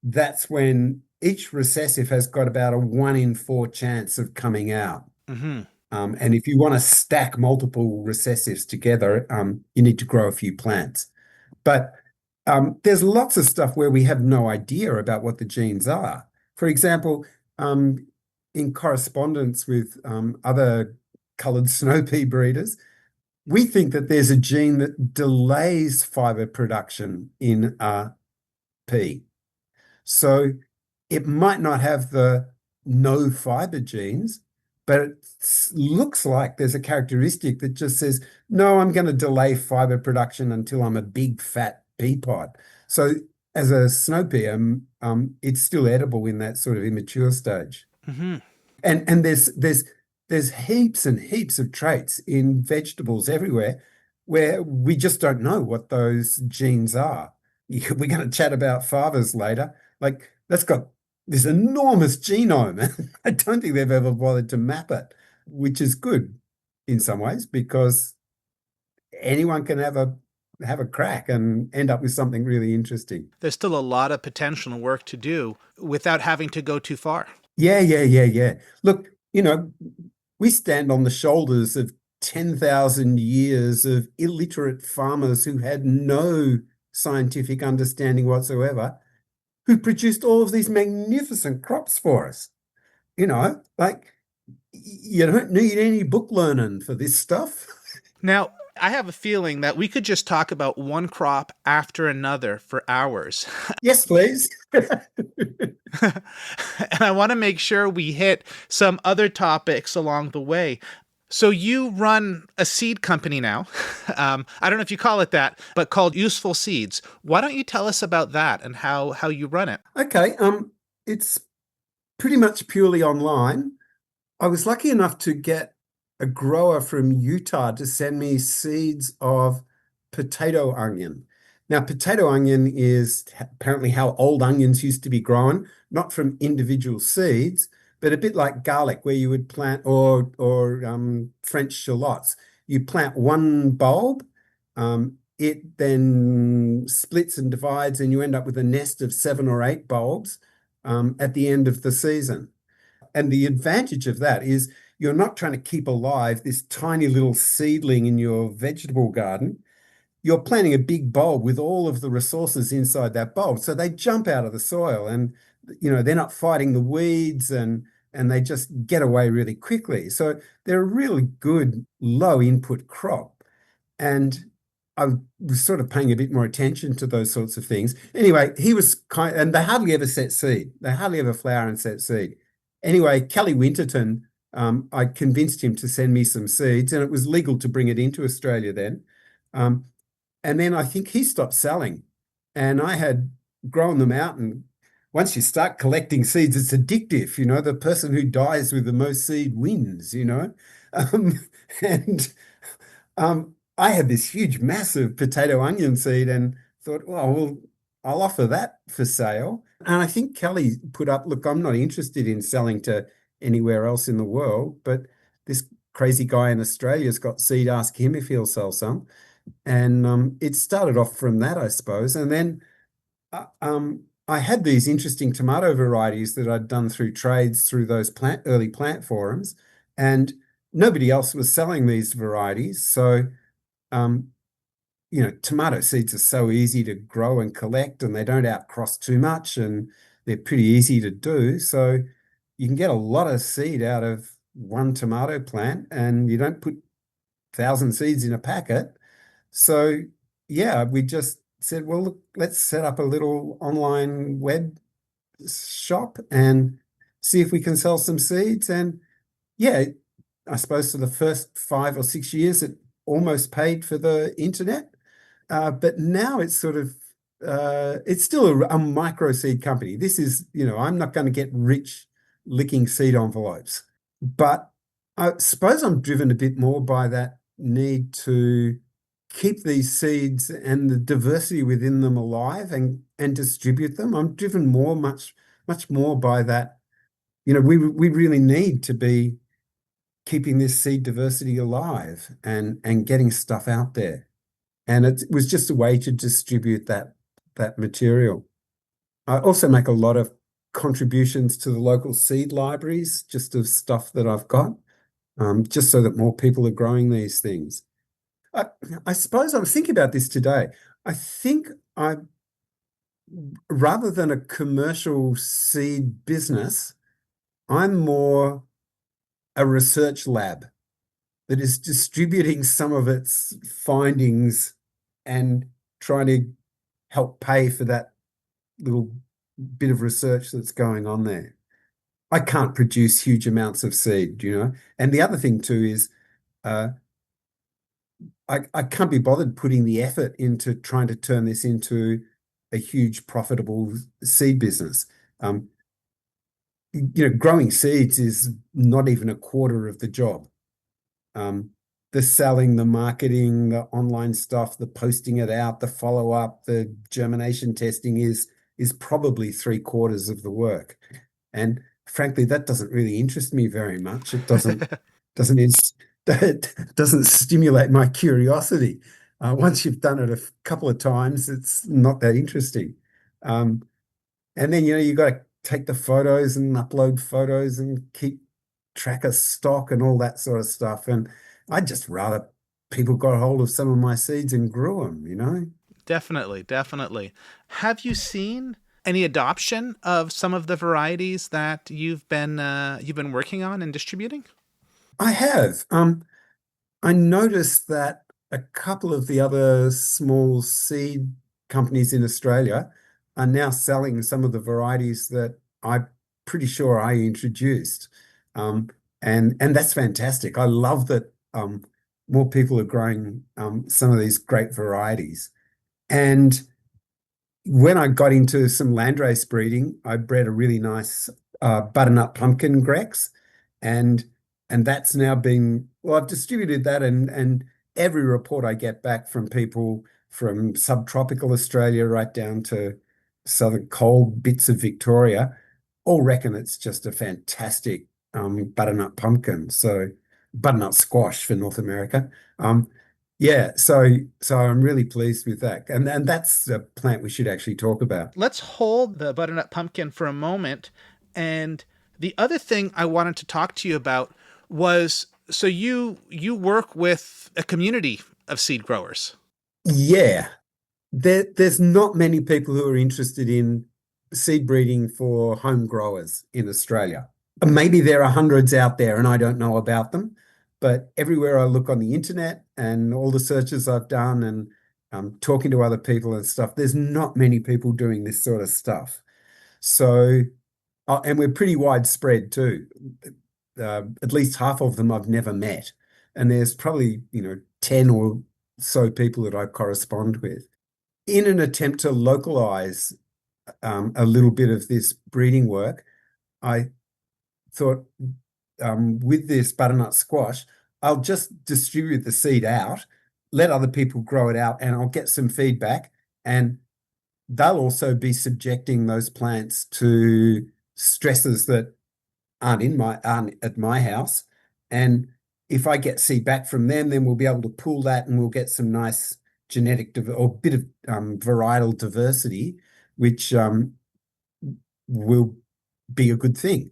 that's when each recessive has got about a 1 in 4 chance of coming out. Hmm. And if you want to stack multiple recessives together, you need to grow a few plants. But there's lots of stuff where we have no idea about what the genes are. For example, in correspondence with other coloured snow pea breeders, we think that there's a gene that delays fibre production in a pea. So it might not have the no fibre genes, but it looks like there's a characteristic that just says, no, I'm going to delay fibre production until I'm a big fat pea pod. So as a snow pea, it's still edible in that sort of immature stage. Hmm. And there's heaps and heaps of traits in vegetables everywhere where we just don't know what those genes are. We're going to chat about favas later. Like that's got this enormous genome. I don't think they've ever bothered to map it, which is good in some ways because anyone can have a crack and end up with something really interesting. There's still a lot of potential and work to do without having to go too far. Yeah. Look, we stand on the shoulders of 10,000 years of illiterate farmers who had no scientific understanding whatsoever, who produced all of these magnificent crops for us. Like you don't need any book learning for this stuff. Now, I have a feeling that we could just talk about one crop after another for hours. Yes, please. And I want to make sure we hit some other topics along the way. So you run a seed company now. I don't know if you call it that, but called Useful Seeds. Why don't you tell us about that and how you run it? Okay. It's pretty much purely online. I was lucky enough to get a grower from Utah to send me seeds of potato onion. Now, potato onion is apparently how old onions used to be grown, not from individual seeds, but a bit like garlic, where you would plant or French shallots. You plant one bulb, it then splits and divides, and you end up with a nest of 7 or 8 bulbs at the end of the season. And the advantage of that is you're not trying to keep alive this tiny little seedling in your vegetable garden. You're planting a big bulb with all of the resources inside that bulb. So they jump out of the soil and they're not fighting the weeds and they just get away really quickly. So they're a really good low input crop. And I was sort of paying a bit more attention to those sorts of things. Anyway, he was and they hardly ever set seed. They hardly ever flower and set seed. Anyway, Kelly Winterton, I convinced him to send me some seeds, and it was legal to bring it into Australia then. And then I think he stopped selling, and I had grown them out. And once you start collecting seeds, it's addictive. The person who dies with the most seed wins. And I had this huge, massive potato onion seed, and thought, well, I'll offer that for sale. And I think Kelly put up, look, I'm not interested in selling to anywhere else in the world, but this crazy guy in Australia's got seed, ask him if he'll sell some. And it started off from that, I suppose. And then I had these interesting tomato varieties that I'd done through trades through those early plant forums, and nobody else was selling these varieties. So tomato seeds are so easy to grow and collect, and they don't outcross too much, and they're pretty easy to do. So you can get a lot of seed out of one tomato plant, and you don't put 1,000 seeds in a packet. So yeah, we just said, well, look, let's set up a little online web shop and see if we can sell some seeds. And yeah, I suppose for the first 5 or 6 years, it almost paid for the internet. But now it's sort of, it's still a micro seed company. This is, I'm not going to get rich licking seed envelopes. But I suppose I'm driven a bit more by that need to keep these seeds and the diversity within them alive and distribute them. I'm driven much more by that. We really need to be keeping this seed diversity alive and getting stuff out there. And it was just a way to distribute that material. I also make a lot of contributions to the local seed libraries, just of stuff that I've got, just so that more people are growing these things. I suppose I was thinking about this today. I think rather than a commercial seed business, I'm more a research lab that is distributing some of its findings and trying to help pay for that little bit of research that's going on there. I can't produce huge amounts of seed, And the other thing too is I can't be bothered putting the effort into trying to turn this into a huge profitable seed business. Growing seeds is not even a quarter of the job. The selling, the marketing, the online stuff, the posting it out, the follow-up, the germination testing is probably 3/4 of the work. And frankly, that doesn't really interest me very much. It doesn't stimulate my curiosity. Once you've done it a couple of times, it's not that interesting. And then, you got to take the photos and upload photos and keep track of stock and all that sort of stuff. And I'd just rather people got hold of some of my seeds and grew them. Definitely, definitely. Have you seen any adoption of some of the varieties that you've been working on and distributing? I have. I noticed that a couple of the other small seed companies in Australia are now selling some of the varieties that I'm pretty sure I introduced. And that's fantastic. I love that more people are growing some of these great varieties. And when I got into some landrace breeding, I bred a really nice butternut pumpkin Grex, and that's now been I've distributed that, and every report I get back from people from subtropical Australia right down to southern cold bits of Victoria all reckon it's just a fantastic butternut pumpkin. So butternut squash for North America. Yeah, so I'm really pleased with that. And that's a plant we should actually talk about. Let's hold the butternut pumpkin for a moment. And the other thing I wanted to talk to you about was, so you work with a community of seed growers. Yeah. There's not many people who are interested in seed breeding for home growers in Australia. Maybe there are hundreds out there and I don't know about them, but everywhere I look on the internet and all the searches I've done and talking to other people and stuff, there's not many people doing this sort of stuff. So, and we're pretty widespread too. At least half of them I've never met. And there's probably, 10 or so people that I correspond with. In an attempt to localize a little bit of this breeding work, I thought with this butternut squash, I'll just distribute the seed out, let other people grow it out, and I'll get some feedback. And they'll also be subjecting those plants to stresses that aren't at my house. And if I get seed back from them, then we'll be able to pool that and we'll get some nice genetic or bit of varietal diversity, which will be a good thing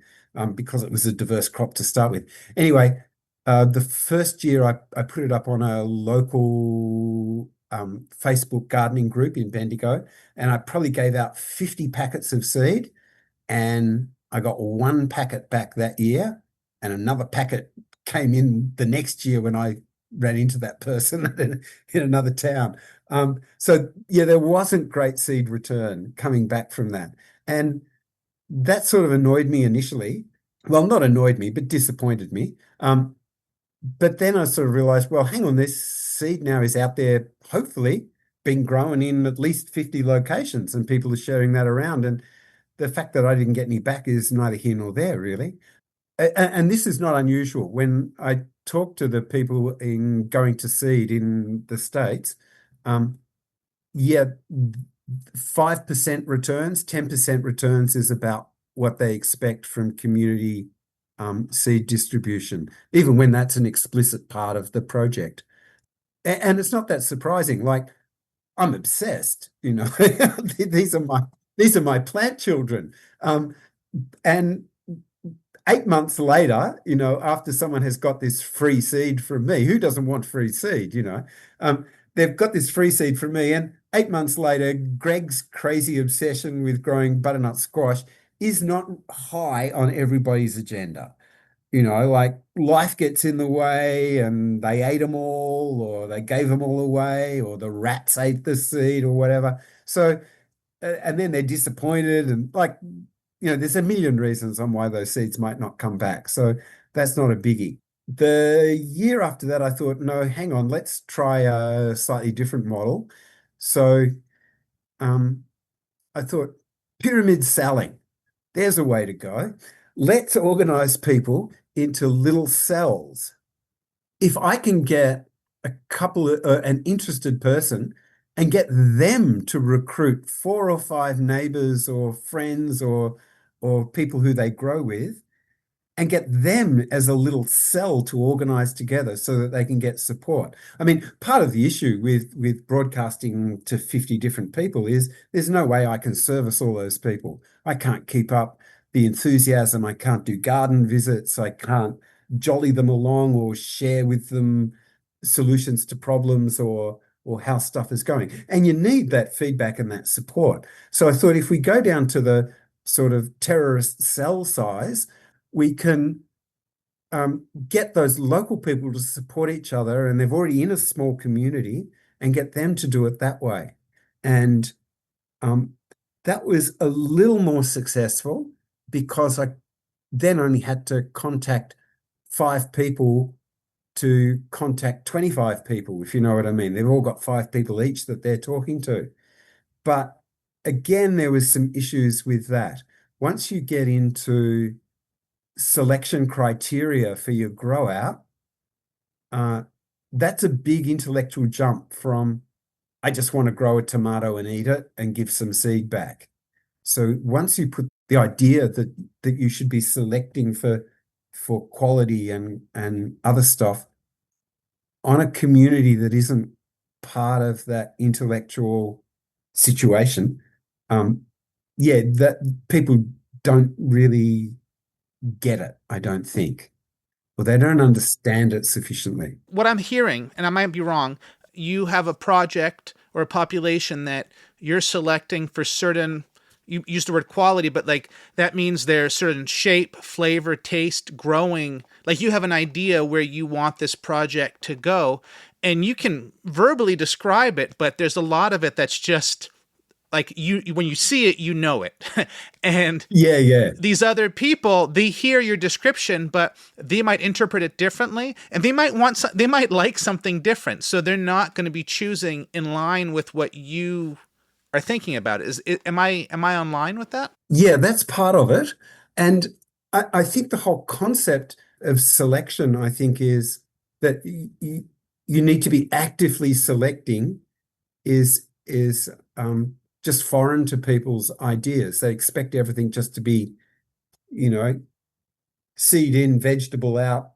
because it was a diverse crop to start with. Anyway, the first year I put it up on a local Facebook gardening group in Bendigo, and I probably gave out 50 packets of seed, and I got one packet back that year, and another packet came in the next year when I ran into that person in another town. So yeah, there wasn't great seed return coming back from that. And that sort of annoyed me initially. Well, not annoyed me, but disappointed me. But then I sort of realized, well, hang on, this seed now is out there, hopefully being grown in at least 50 locations, and people are sharing that around. And the fact that I didn't get any back is neither here nor there, really. And this is not unusual. When I talk to the people in going to seed in the States, um, yeah, 5% returns, 10% returns is about what they expect from community seed distribution, even when that's an explicit part of the project. And it's not that surprising. Like, I'm obsessed, you know. These are my plant children. And 8 months later, you know, after someone has got this free seed from me, who doesn't want free seed, you know? They've got this free seed from me, and 8 months later, Gregg's crazy obsession with growing butternut squash is not high on everybody's agenda. You know, like life gets in the way and they ate them all, or they gave them all away, or the rats ate the seed or whatever. So, and then they're disappointed, and like, you know, there's a million reasons on why those seeds might not come back. So that's not a biggie. The year after that, I thought, no, hang on, let's try a slightly different model. So um, I thought pyramid selling, there's a way to go. Let's organize people into little cells. If I can get a couple of an interested person and get them to recruit 4 or 5 neighbors or friends or people who they grow with, and get them as a little cell to organize together so that they can get support. I mean, part of the issue with broadcasting to 50 different people is there's no way I can service all those people. I can't keep up the enthusiasm. I can't do garden visits. I can't jolly them along or share with them solutions to problems or how stuff is going. And you need that feedback and that support. So I thought if we go down to the sort of terrorist cell size, we can get those local people to support each other, and they're already in a small community, and get them to do it that way. And that was a little more successful because I then only had to contact 5 people to contact 25 people, if you know what I mean. They've all got 5 people each that they're talking to. But again, there was some issues with that. Once you get into selection criteria for your grow out, that's a big intellectual jump from I just want to grow a tomato and eat it and give some seed back. So once you put the idea that you should be selecting for quality and other stuff on a community that isn't part of that intellectual situation, yeah, that people don't really get it, I don't think, or they don't understand it sufficiently. What I'm hearing, and I might be wrong, you have a project or a population that you're selecting for certain, you used the word quality, but like that means there's certain shape, flavor, taste, growing. Like you have an idea where you want this project to go, and you can verbally describe it, but there's a lot of it that's just like you when you see it, you know it. And Yeah. these other people, they hear your description, but they might interpret it differently, and they might like something different. So they're not going to be choosing in line with what you are thinking about. Am I online with that? Yeah, that's part of it. And I think the whole concept of selection, I think, is that you need to be actively selecting is just foreign to people's ideas. They expect everything just to be, you know, seed in, vegetable out.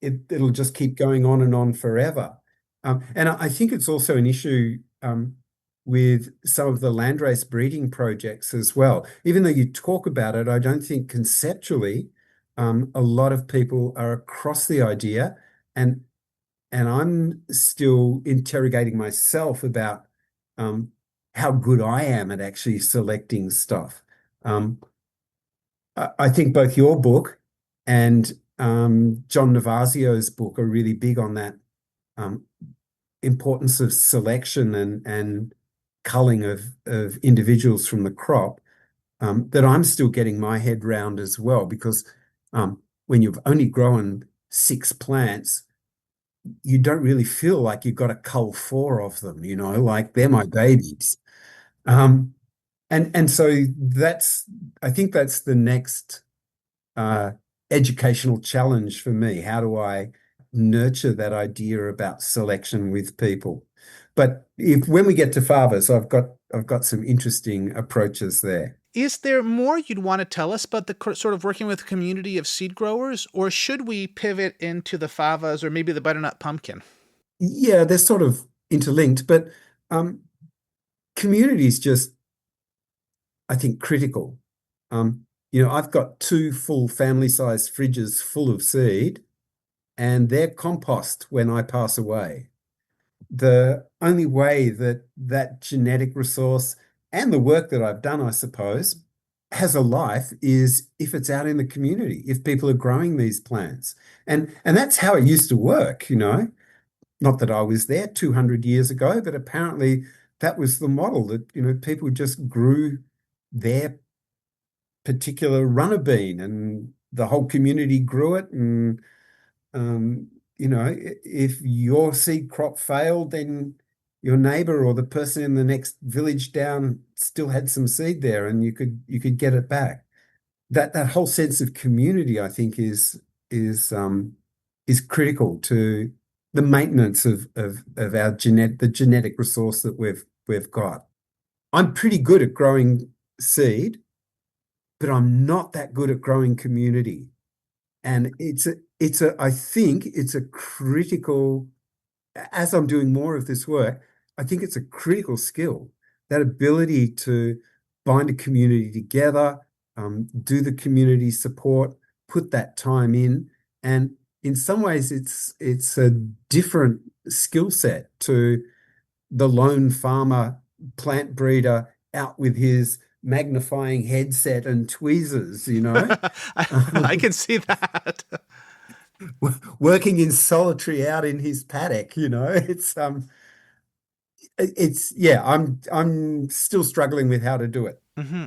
It'll just keep going on and on forever. And I think it's also an issue with some of the landrace breeding projects as well. Even though you talk about it, I don't think conceptually a lot of people are across the idea, and I'm still interrogating myself about how good I am at actually selecting stuff. Um, I think both your book and John Navasio's book are really big on that um, importance of selection and culling of individuals from the crop, that I'm still getting my head round as well, because when you've only grown 6 plants, you don't really feel like you've got to cull 4 of them, like they're my babies. Um, and so I think that's the next uh, educational challenge for me. How do I nurture that idea about selection with people? But when we get to favas, I've got some interesting approaches there. Is there more you'd want to tell us about the sort of working with a community of seed growers, or should we pivot into the favas or maybe the butternut pumpkin? Yeah, they're sort of interlinked, but um, community is just, I think, critical. I've got 2 full family-sized fridges full of seed, and they're compost when I pass away. The only way that that genetic resource and the work that I've done, I suppose, has a life is if it's out in the community, if people are growing these plants. And that's how it used to work. Not that I was there 200 years ago, but apparently that was the model that people just grew their particular runner bean and the whole community grew it. And um, if your seed crop failed, then your neighbor or the person in the next village down still had some seed there, and you could get it back. That whole sense of community, I think, is critical to the maintenance of our the genetic resource that we've got. I'm pretty good at growing seed, but I'm not that good at growing community. And I think it's a critical, as I'm doing more of this work, I think it's a critical skill, that ability to bind a community together, do the community support, put that time in. And in some ways, it's a different skill set to the lone farmer plant breeder out with his magnifying headset and tweezers. I can see that. Working in solitary out in his paddock. It's yeah, I'm still struggling with how to do it. Mm-hmm.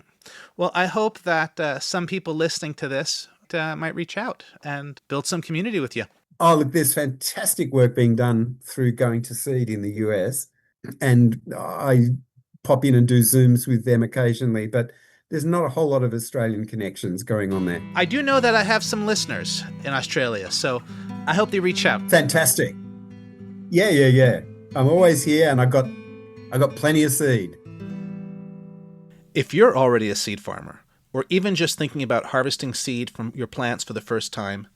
Well, I hope that some people listening to this might reach out and build some community with you. Oh, look, there's fantastic work being done through Going to Seed in the US, and I pop in and do Zooms with them occasionally, but there's not a whole lot of Australian connections going on there. I do know that I have some listeners in Australia, so I hope they reach out. Fantastic. Yeah. I'm always here, and I got plenty of seed. If you're already a seed farmer, or even just thinking about harvesting seed from your plants for the first time,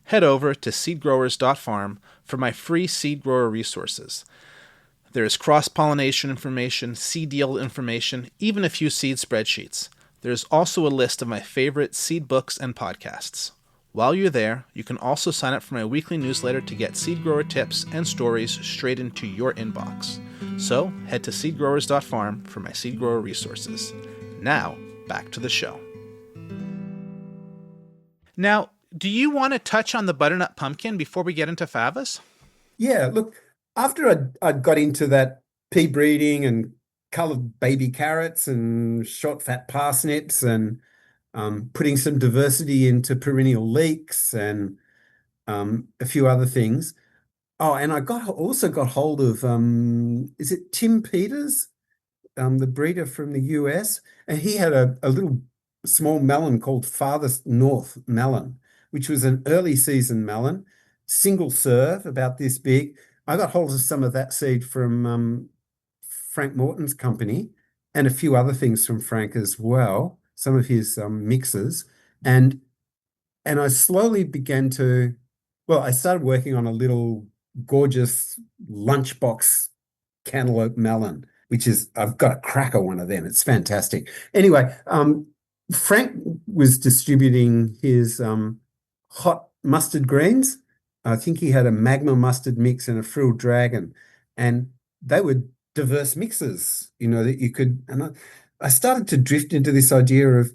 head over to seedgrowers.farm for my free seed grower resources. There is cross-pollination information, seed yield information, even a few seed spreadsheets. There's also a list of my favorite seed books and podcasts. While you're there, you can also sign up for my weekly newsletter to get seed grower tips and stories straight into your inbox. So head to seedgrowers.farm for my seed grower resources. Now, back to the show. Now, do you want to touch on the butternut pumpkin before we get into favas? Yeah, look, after I'd got into that pea breeding and coloured baby carrots and short fat parsnips and putting some diversity into perennial leeks and a few other things. Oh, and I also got hold of is it Tim Peters, the breeder from the US, and he had a little small melon called Farthest North melon, which was an early season melon, single serve, about this big. I got hold of some of that seed from Frank Morton's company and a few other things from Frank as well, some of his mixes. And I slowly began to, well, I started working on a little gorgeous lunchbox cantaloupe melon, which is, I've got a cracker one of them. It's fantastic. Anyway, Frank was distributing his hot mustard greens. I think he had a magma mustard mix and a frilled dragon, and they were diverse mixes, that you could. And I started to drift into this idea of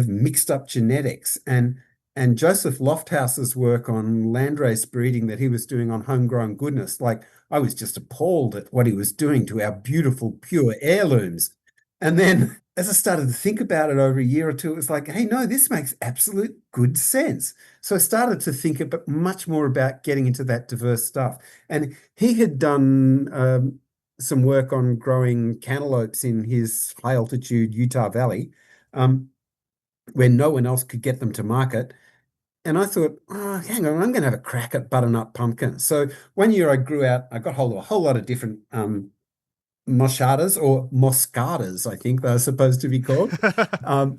mixed up genetics, and and Joseph Lofthouse's work on landrace breeding that he was doing on homegrown goodness. Like, I was just appalled at what he was doing to our beautiful, pure heirlooms. And then as I started to think about it over a year or two, it was like, hey, no, this makes absolute good sense. So I started to think much more about getting into that diverse stuff. And he had done some work on growing cantaloupes in his high altitude Utah Valley, where no one else could get them to market. And I thought, oh, hang on, I'm going to have a crack at butternut pumpkin. So one year I got hold of a whole lot of different moschatas or moscatas, I think they're supposed to be called. Um,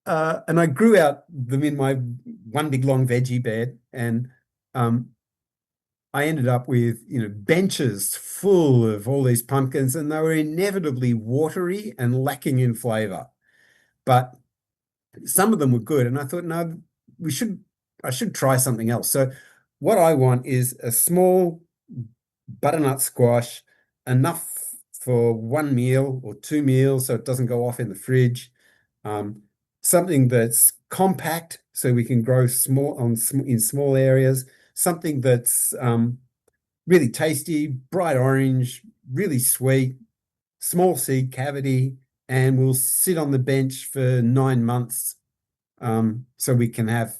and I grew out them in my one big long veggie bed. And I ended up with, benches full of all these pumpkins, and they were inevitably watery and lacking in flavor. But some of them were good, and I thought, no, I should try something else. So what I want is a small butternut squash, enough for one meal or two meals so it doesn't go off in the fridge. Something that's compact so we can grow in small areas. Something that's really tasty, bright orange, really sweet, small seed cavity, and will sit on the bench for 9 months, so we can have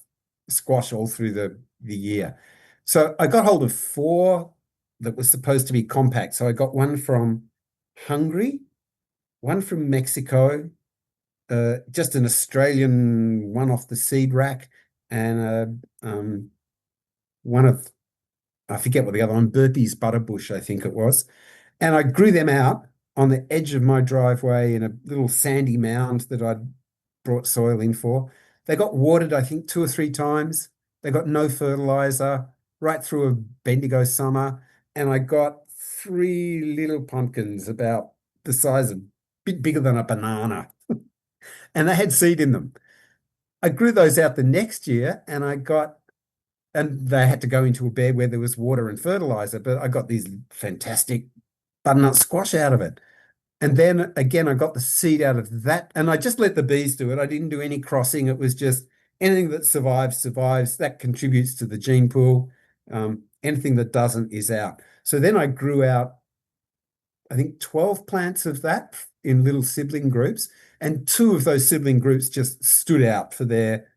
squash all through the year. So I got hold of four that was supposed to be compact. So I got one from Hungary, one from Mexico, just an Australian one off the seed rack, and one of, I forget what the other one, Burpee's Butterbush, I think it was. And I grew them out on the edge of my driveway in a little sandy mound that I'd brought soil in for. They got watered, I think, 2 or 3 times. They got no fertilizer right through a Bendigo summer. And I got 3 little pumpkins about the size of, a bit bigger than a banana. And they had seed in them. I grew those out the next year, and they had to go into a bed where there was water and fertilizer, but I got these fantastic butternut squash out of it. And then again, I got the seed out of that, and I just let the bees do it. I didn't do any crossing. It was just anything that survives. That contributes to the gene pool. Anything that doesn't is out. So then I grew out, I think, 12 plants of that in little sibling groups, and 2 of those sibling groups just stood out for their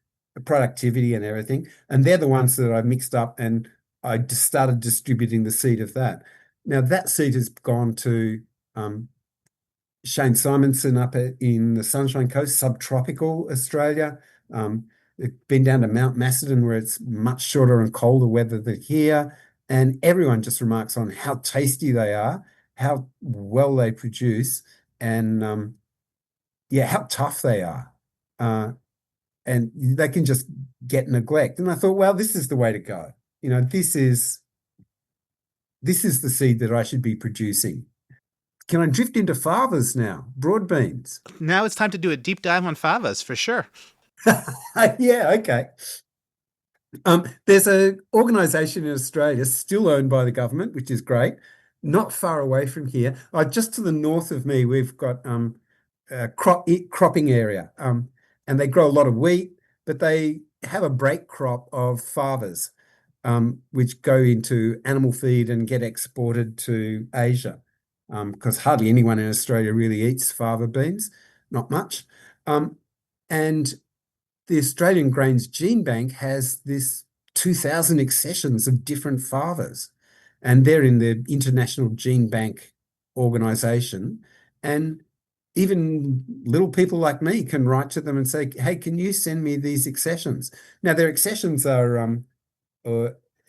productivity and everything. And they're the ones that I mixed up, and I just started distributing the seed of that. Now that seed has gone to Shane Simonson up in the Sunshine Coast, subtropical Australia. It's been down to Mount Macedon, where it's much shorter and colder weather than here. And everyone just remarks on how tasty they are, how well they produce, and how tough they are. And they can just get neglect. And I thought, well, this is the way to go. This is the seed that I should be producing. Can I drift into favas now? Broadbeans. Now it's time to do a deep dive on favas for sure. Yeah, okay. There's an organisation in Australia still owned by the government, which is great, not far away from here. Just to the north of me, we've got a cropping area, and they grow a lot of wheat, but they have a break crop of favas, which go into animal feed and get exported to Asia, because hardly anyone in Australia really eats fava beans, not much. And the Australian Grains Gene Bank has this 2,000 accessions of different favas, and they're in the International Gene Bank organisation. And even little people like me can write to them and say, hey, can you send me these accessions? Now, their accessions are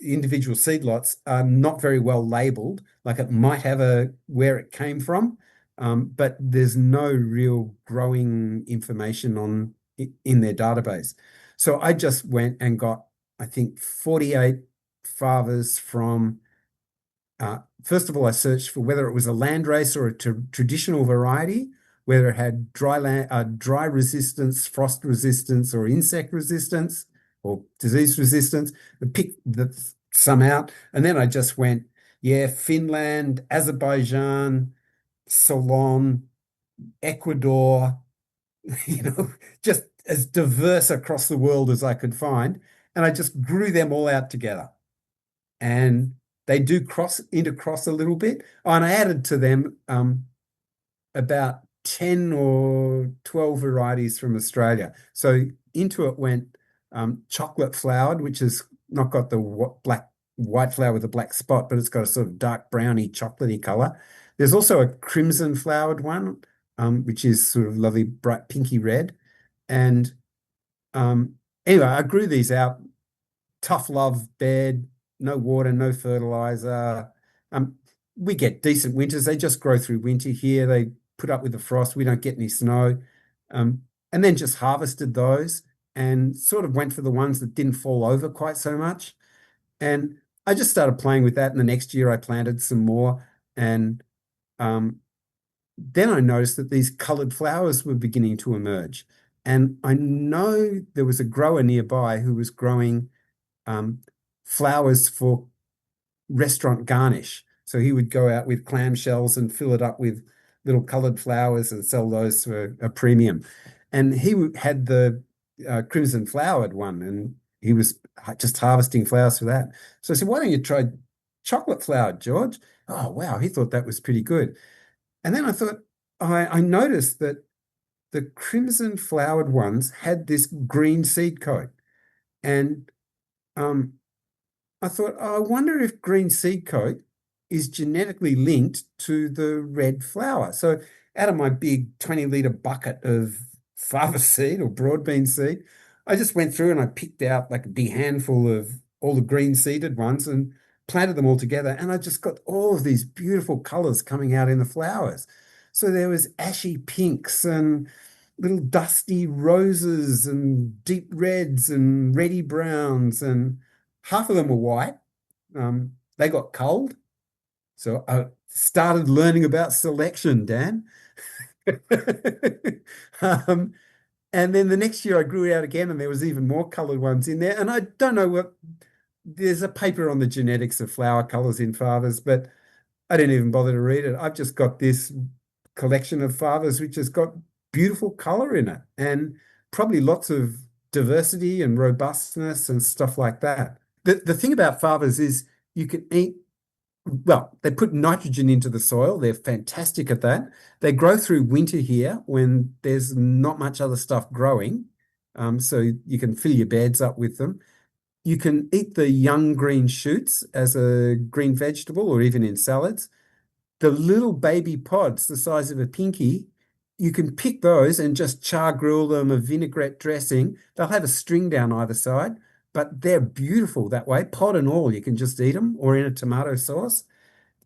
individual seed lots, are not very well labelled. Like, it might have where it came from, but there's no real growing information in their database. So I just went and got, I think, 48 favas from, first of all, I searched for whether it was a landrace or a traditional variety, whether it had dry resistance, frost resistance, or insect resistance, or disease resistance. I picked some out, and then I just went, Finland, Azerbaijan, Ceylon, Ecuador, just as diverse across the world as I could find. And I just grew them all out together. And they do intercross a little bit. Oh, and I added to them about 10 or 12 varieties from Australia. So into it went chocolate flowered, which has not got the white flower with a black spot, but it's got a sort of dark browny chocolatey color. There's also a crimson flowered one, which is sort of lovely bright pinky red. And anyway, I grew these out, tough love bed, no water, no fertilizer. We get decent winters. They just grow through winter here. They put up with the frost. We don't get any snow. And then just harvested those and sort of went for the ones that didn't fall over quite so much. And I just started playing with that. And the next year I planted some more. And then I noticed that these colored flowers were beginning to emerge. And I know there was a grower nearby who was growing flowers for restaurant garnish. So he would go out with clamshells and fill it up with little colored flowers and sell those for a premium. And he had the crimson flowered one, and he was just harvesting flowers for that. So I said, why don't you try chocolate flowered, George? Oh, wow. He thought that was pretty good. And then I thought, I noticed that the crimson flowered ones had this green seed coat. And I thought, I wonder if green seed coat is genetically linked to the red flower. So out of my big 20-litre bucket of fava seed or broadbean seed, I just went through and I picked out like a big handful of all the green seeded ones and planted them all together. And I just got all of these beautiful colors coming out in the flowers. So there was ashy pinks and little dusty roses and deep reds and reddy browns, and half of them were white. They got culled. So I started learning about selection, Dan. And then the next year I grew it out again and there was even more colored ones in there. And I don't know there's a paper on the genetics of flower colors in favas, but I didn't even bother to read it. I've just got this collection of favas which has got beautiful color in it and probably lots of diversity and robustness and stuff like that. The thing about favas is you can eat, well, they put nitrogen into the soil. They're fantastic at that. They grow through winter here when there's not much other stuff growing. So you can fill your beds up with them. You can eat the young green shoots as a green vegetable or even in salads. The little baby pods, the size of a pinky, you can pick those and just char grill them, a vinaigrette dressing. They'll have a string down either side, but they're beautiful that way. Pod and all, you can just eat them or in a tomato sauce.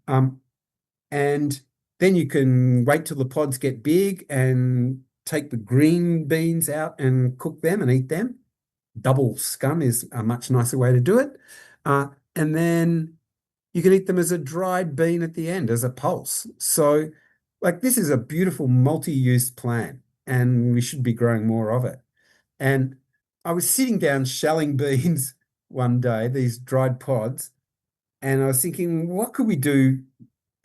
And then you can wait till the pods get big and take the green beans out and cook them and eat them. Double scum is a much nicer way to do it. And then you can eat them as a dried bean at the end, as a pulse. So, like, this is a beautiful multi-use plant, and we should be growing more of it. And I was sitting down shelling beans one day, these dried pods, and I was thinking, what could we do?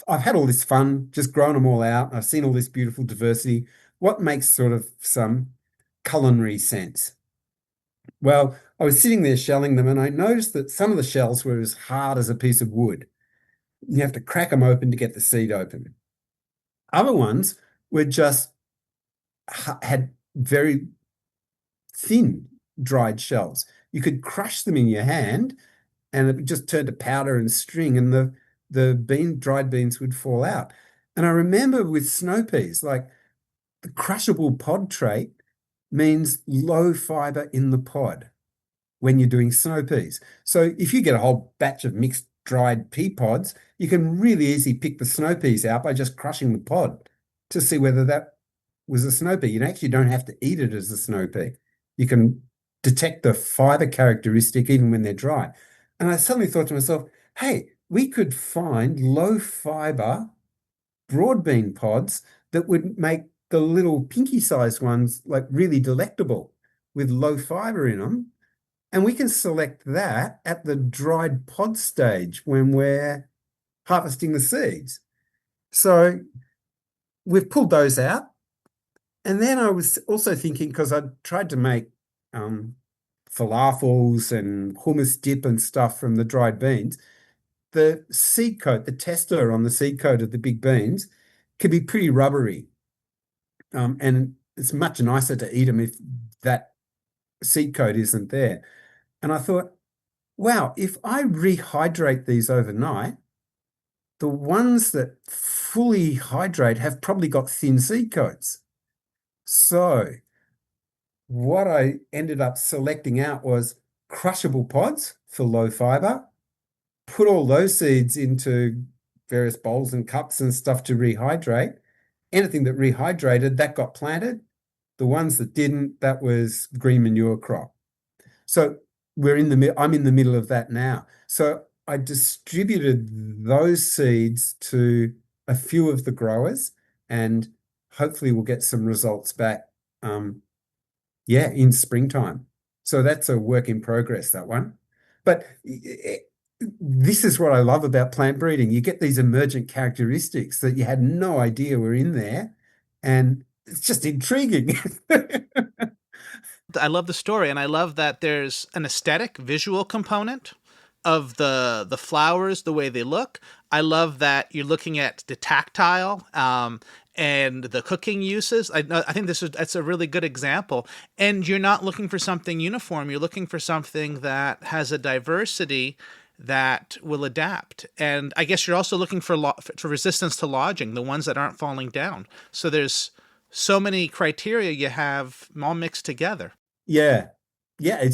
I've had all this fun just growing them all out. I've seen all this beautiful diversity. What makes sort of some culinary sense? Well, I was sitting there shelling them and I noticed that some of the shells were as hard as a piece of wood. You have to crack them open to get the seed open. Other ones were just had very thin dried shells. You could crush them in your hand and it would just turn to powder and string, and the dried beans would fall out. And I remember with snowpeas, like the crushable pod trait means low fiber in the pod when you're doing snowpeas. So if you get a whole batch of mixed dried pea pods, you can really easily pick the snowpeas out by just crushing the pod to see whether that was a snowpea. You actually don't have to eat it as a snowpea. You can detect the fiber characteristic even when they're dry. And I suddenly thought to myself, hey, we could find low fiber broadbean pods that would make the little pinky sized ones like really delectable with low fiber in them. And we can select that at the dried pod stage when we're harvesting the seeds. So we've pulled those out. And then I was also thinking, because I tried to make um, falafels and hummus dip and stuff from the dried beans, the seed coat, the tester on the seed coat of the big beans can be pretty rubbery. And it's much nicer to eat them if that seed coat isn't there. And I thought, wow, if I rehydrate these overnight, the ones that fully hydrate have probably got thin seed coats. So what I ended up selecting out was crushable pods for low fiber, put all those seeds into various bowls and cups and stuff to rehydrate. Anything that rehydrated, that got planted. The ones that didn't, that was green manure crop. So I'm in the middle of that now. So I distributed those seeds to a few of the growers, and hopefully we'll get some results back. In springtime. So that's a work in progress, that one. But this is what I love about plant breeding. You get these emergent characteristics that you had no idea were in there, and it's just intriguing. I love the story, and I love that there's an aesthetic, visual component of the flowers, the way they look. I love that you're looking at the tactile and the cooking uses. I think that's a really good example. And you're not looking for something uniform. You're looking for something that has a diversity that will adapt. And I guess you're also looking for resistance to lodging, the ones that aren't falling down. So there's so many criteria you have all mixed together. Yeah. Yeah,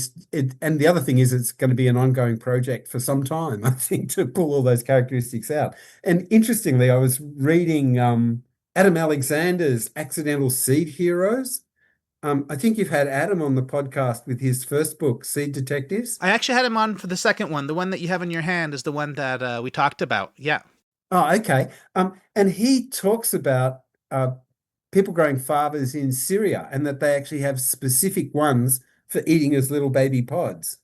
and the other thing is it's going to be an ongoing project for some time, I think, to pull all those characteristics out. And interestingly, I was reading Adam Alexander's Accidental Seed Heroes. I think you've had Adam on the podcast with his first book, Seed Detectives. I actually had him on for the second one. The one that you have in your hand is the one that we talked about. Yeah. Oh, okay. And he talks about people growing favas in Syria and that they actually have specific ones for eating as little baby pods.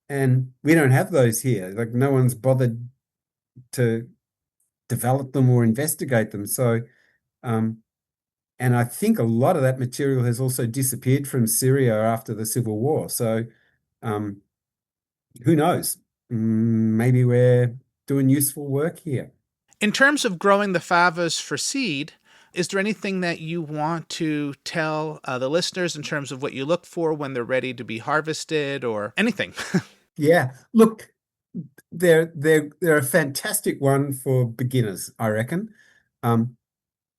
And we don't have those here. Like no one's bothered to develop them or investigate them. So, and I think a lot of that material has also disappeared from Syria after the civil war. So, who knows? Maybe we're doing useful work here. In terms of growing the favas for seed, is there anything that you want to tell the listeners in terms of what you look for when they're ready to be harvested or anything? Yeah, look, they're a fantastic one for beginners, I reckon.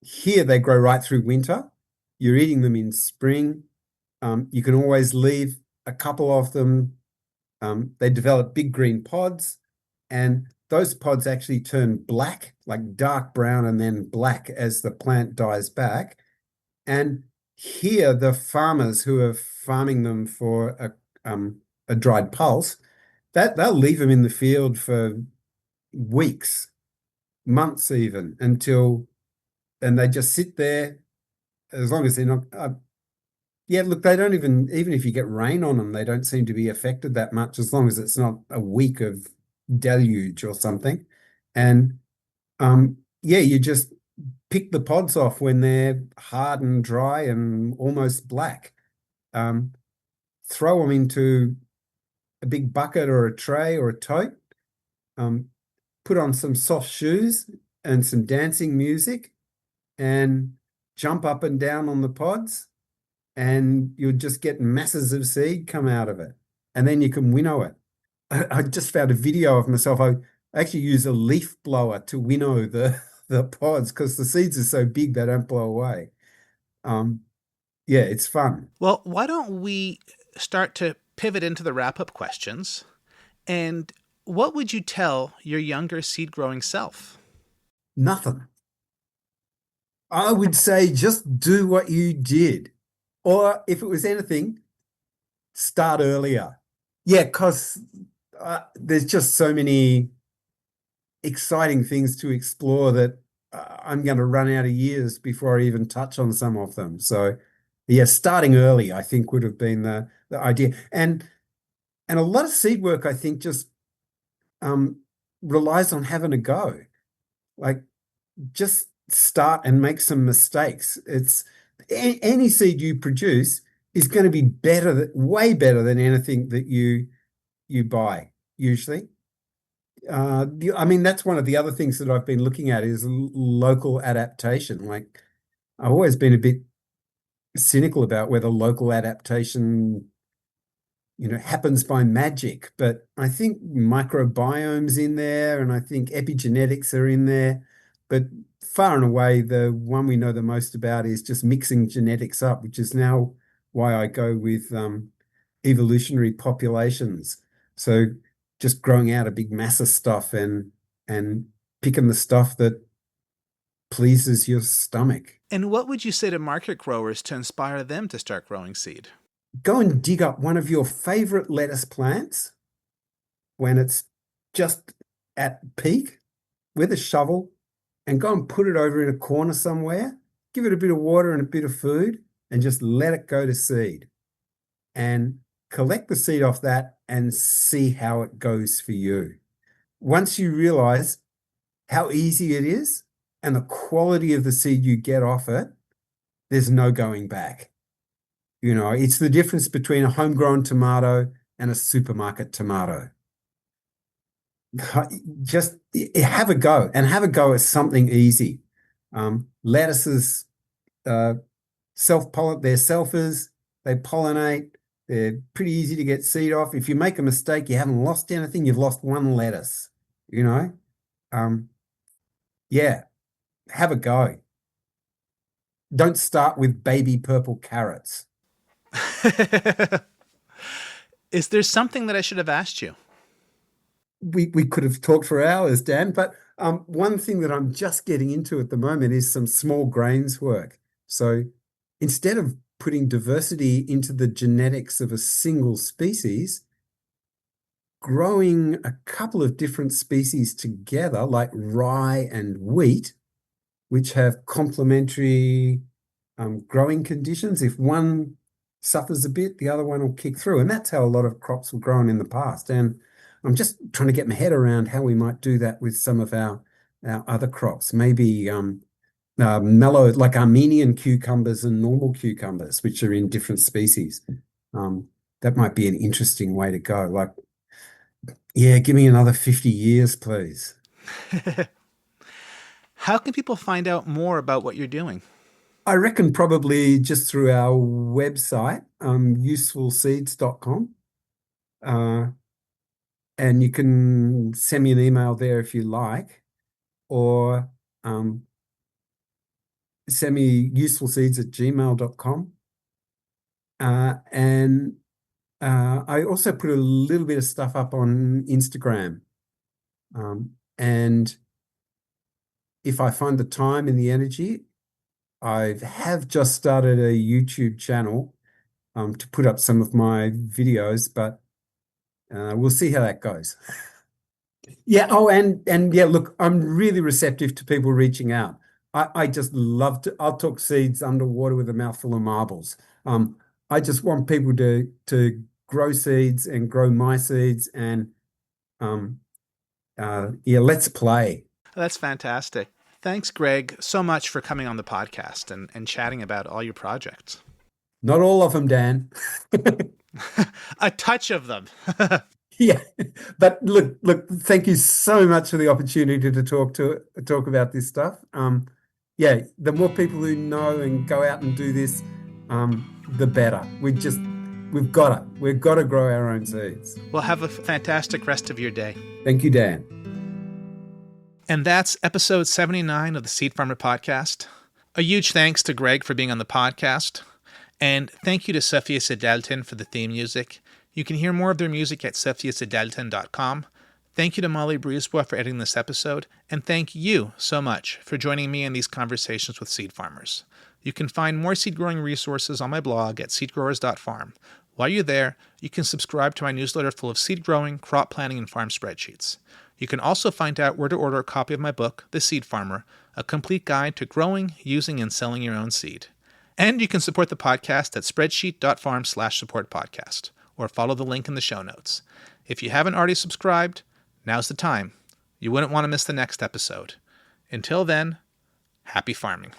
Here they grow right through winter. You're eating them in spring. You can always leave a couple of them. They develop big green pods, and those pods actually turn black, like dark brown and then black as the plant dies back. And here, the farmers who are farming them for a dried pulse, that they'll leave them in the field for weeks, months even, and they just sit there as long as they're not. Yeah, look, they don't even if you get rain on them, they don't seem to be affected that much as long as it's not a week of deluge or something. And yeah, you just pick the pods off when they're hard and dry and almost black. Throw them into a big bucket or a tray or a tote. Put on some soft shoes and some dancing music and jump up and down on the pods, and you'll just get masses of seed come out of it. And then you can winnow it. I just found a video of myself. I actually use a leaf blower to winnow the pods because the seeds are so big they don't blow away. Yeah, it's fun. Well, why don't we start to pivot into the wrap-up questions? And what would you tell your younger seed-growing self? Nothing. I would say just do what you did. Or if it was anything, start earlier. Yeah, because there's just so many exciting things to explore that I'm going to run out of years before I even touch on some of them. So, yeah, starting early, I think, would have been the idea. And a lot of seed work, I think, just relies on having a go. Like, just start and make some mistakes. any seed you produce is going to be better, way better than anything that you buy usually. I mean, that's one of the other things that I've been looking at is local adaptation. Like, I've always been a bit cynical about whether local adaptation, happens by magic, but I think microbiome's in there, and I think epigenetics are in there. But far and away, the one we know the most about is just mixing genetics up, which is now why I go with evolutionary populations. So just growing out a big mass of stuff and picking the stuff that pleases your stomach. And what would you say to market growers to inspire them to start growing seed? Go and dig up one of your favorite lettuce plants when it's just at peak with a shovel and go and put it over in a corner somewhere, give it a bit of water and a bit of food, and just let it go to seed. And collect the seed off that and see how it goes for you. Once you realize how easy it is and the quality of the seed you get off it, there's no going back. It's the difference between a homegrown tomato and a supermarket tomato. Just have a go, and have a go at something easy. Lettuces they're selfers, they pollinate, they're pretty easy to get seed off. If you make a mistake, you haven't lost anything, you've lost one lettuce, Yeah, have a go. Don't start with baby purple carrots. Is there something that I should have asked you? We could have talked for hours, Dan, but one thing that I'm just getting into at the moment is some small grains work. So instead of putting diversity into the genetics of a single species, growing a couple of different species together, like rye and wheat, which have complementary growing conditions. If one suffers a bit, the other one will kick through. And that's how a lot of crops were grown in the past. And I'm just trying to get my head around how we might do that with some of our other crops. Maybe mellow, like Armenian cucumbers and normal cucumbers, which are in different species. That might be an interesting way to go. Like, yeah, give me another 50 years, please. How can people find out more about what you're doing? I reckon probably just through our website, usefulseeds.com. And you can send me an email there if you like, or send me usefulseeds@gmail.com. And I also put a little bit of stuff up on Instagram. And if I find the time and the energy, I have just started a YouTube channel to put up some of my videos, but we'll see how that goes. Yeah. Oh, and yeah, look, I'm really receptive to people reaching out. I just love to, I'll talk seeds underwater with a mouthful of marbles. I just want people to grow seeds and grow my seeds and yeah, let's play. That's fantastic. Thanks, Gregg, so much for coming on the podcast and chatting about all your projects. Not all of them, Dan. A touch of them. Yeah, but look, thank you so much for the opportunity to talk about this stuff. Yeah, the more people who know and go out and do this, the better. We've got to grow our own seeds. Well, have a fantastic rest of your day. Thank you, Dan. And that's episode 79 of the Seed Farmer Podcast. A huge thanks to Gregg for being on the podcast. And thank you to Sophia Sedalton for the theme music. You can hear more of their music at sophiasedalton.com. Thank you to Molly Brisebois for editing this episode. And thank you so much for joining me in these conversations with seed farmers. You can find more seed growing resources on my blog at seedgrowers.farm. While you're there, you can subscribe to my newsletter full of seed growing, crop planning, and farm spreadsheets. You can also find out where to order a copy of my book, The Seed Farmer, a complete guide to growing, using, and selling your own seed. And you can support the podcast at spreadsheet.farm/supportpodcast, or follow the link in the show notes. If you haven't already subscribed, now's the time. You wouldn't want to miss the next episode. Until then, happy farming.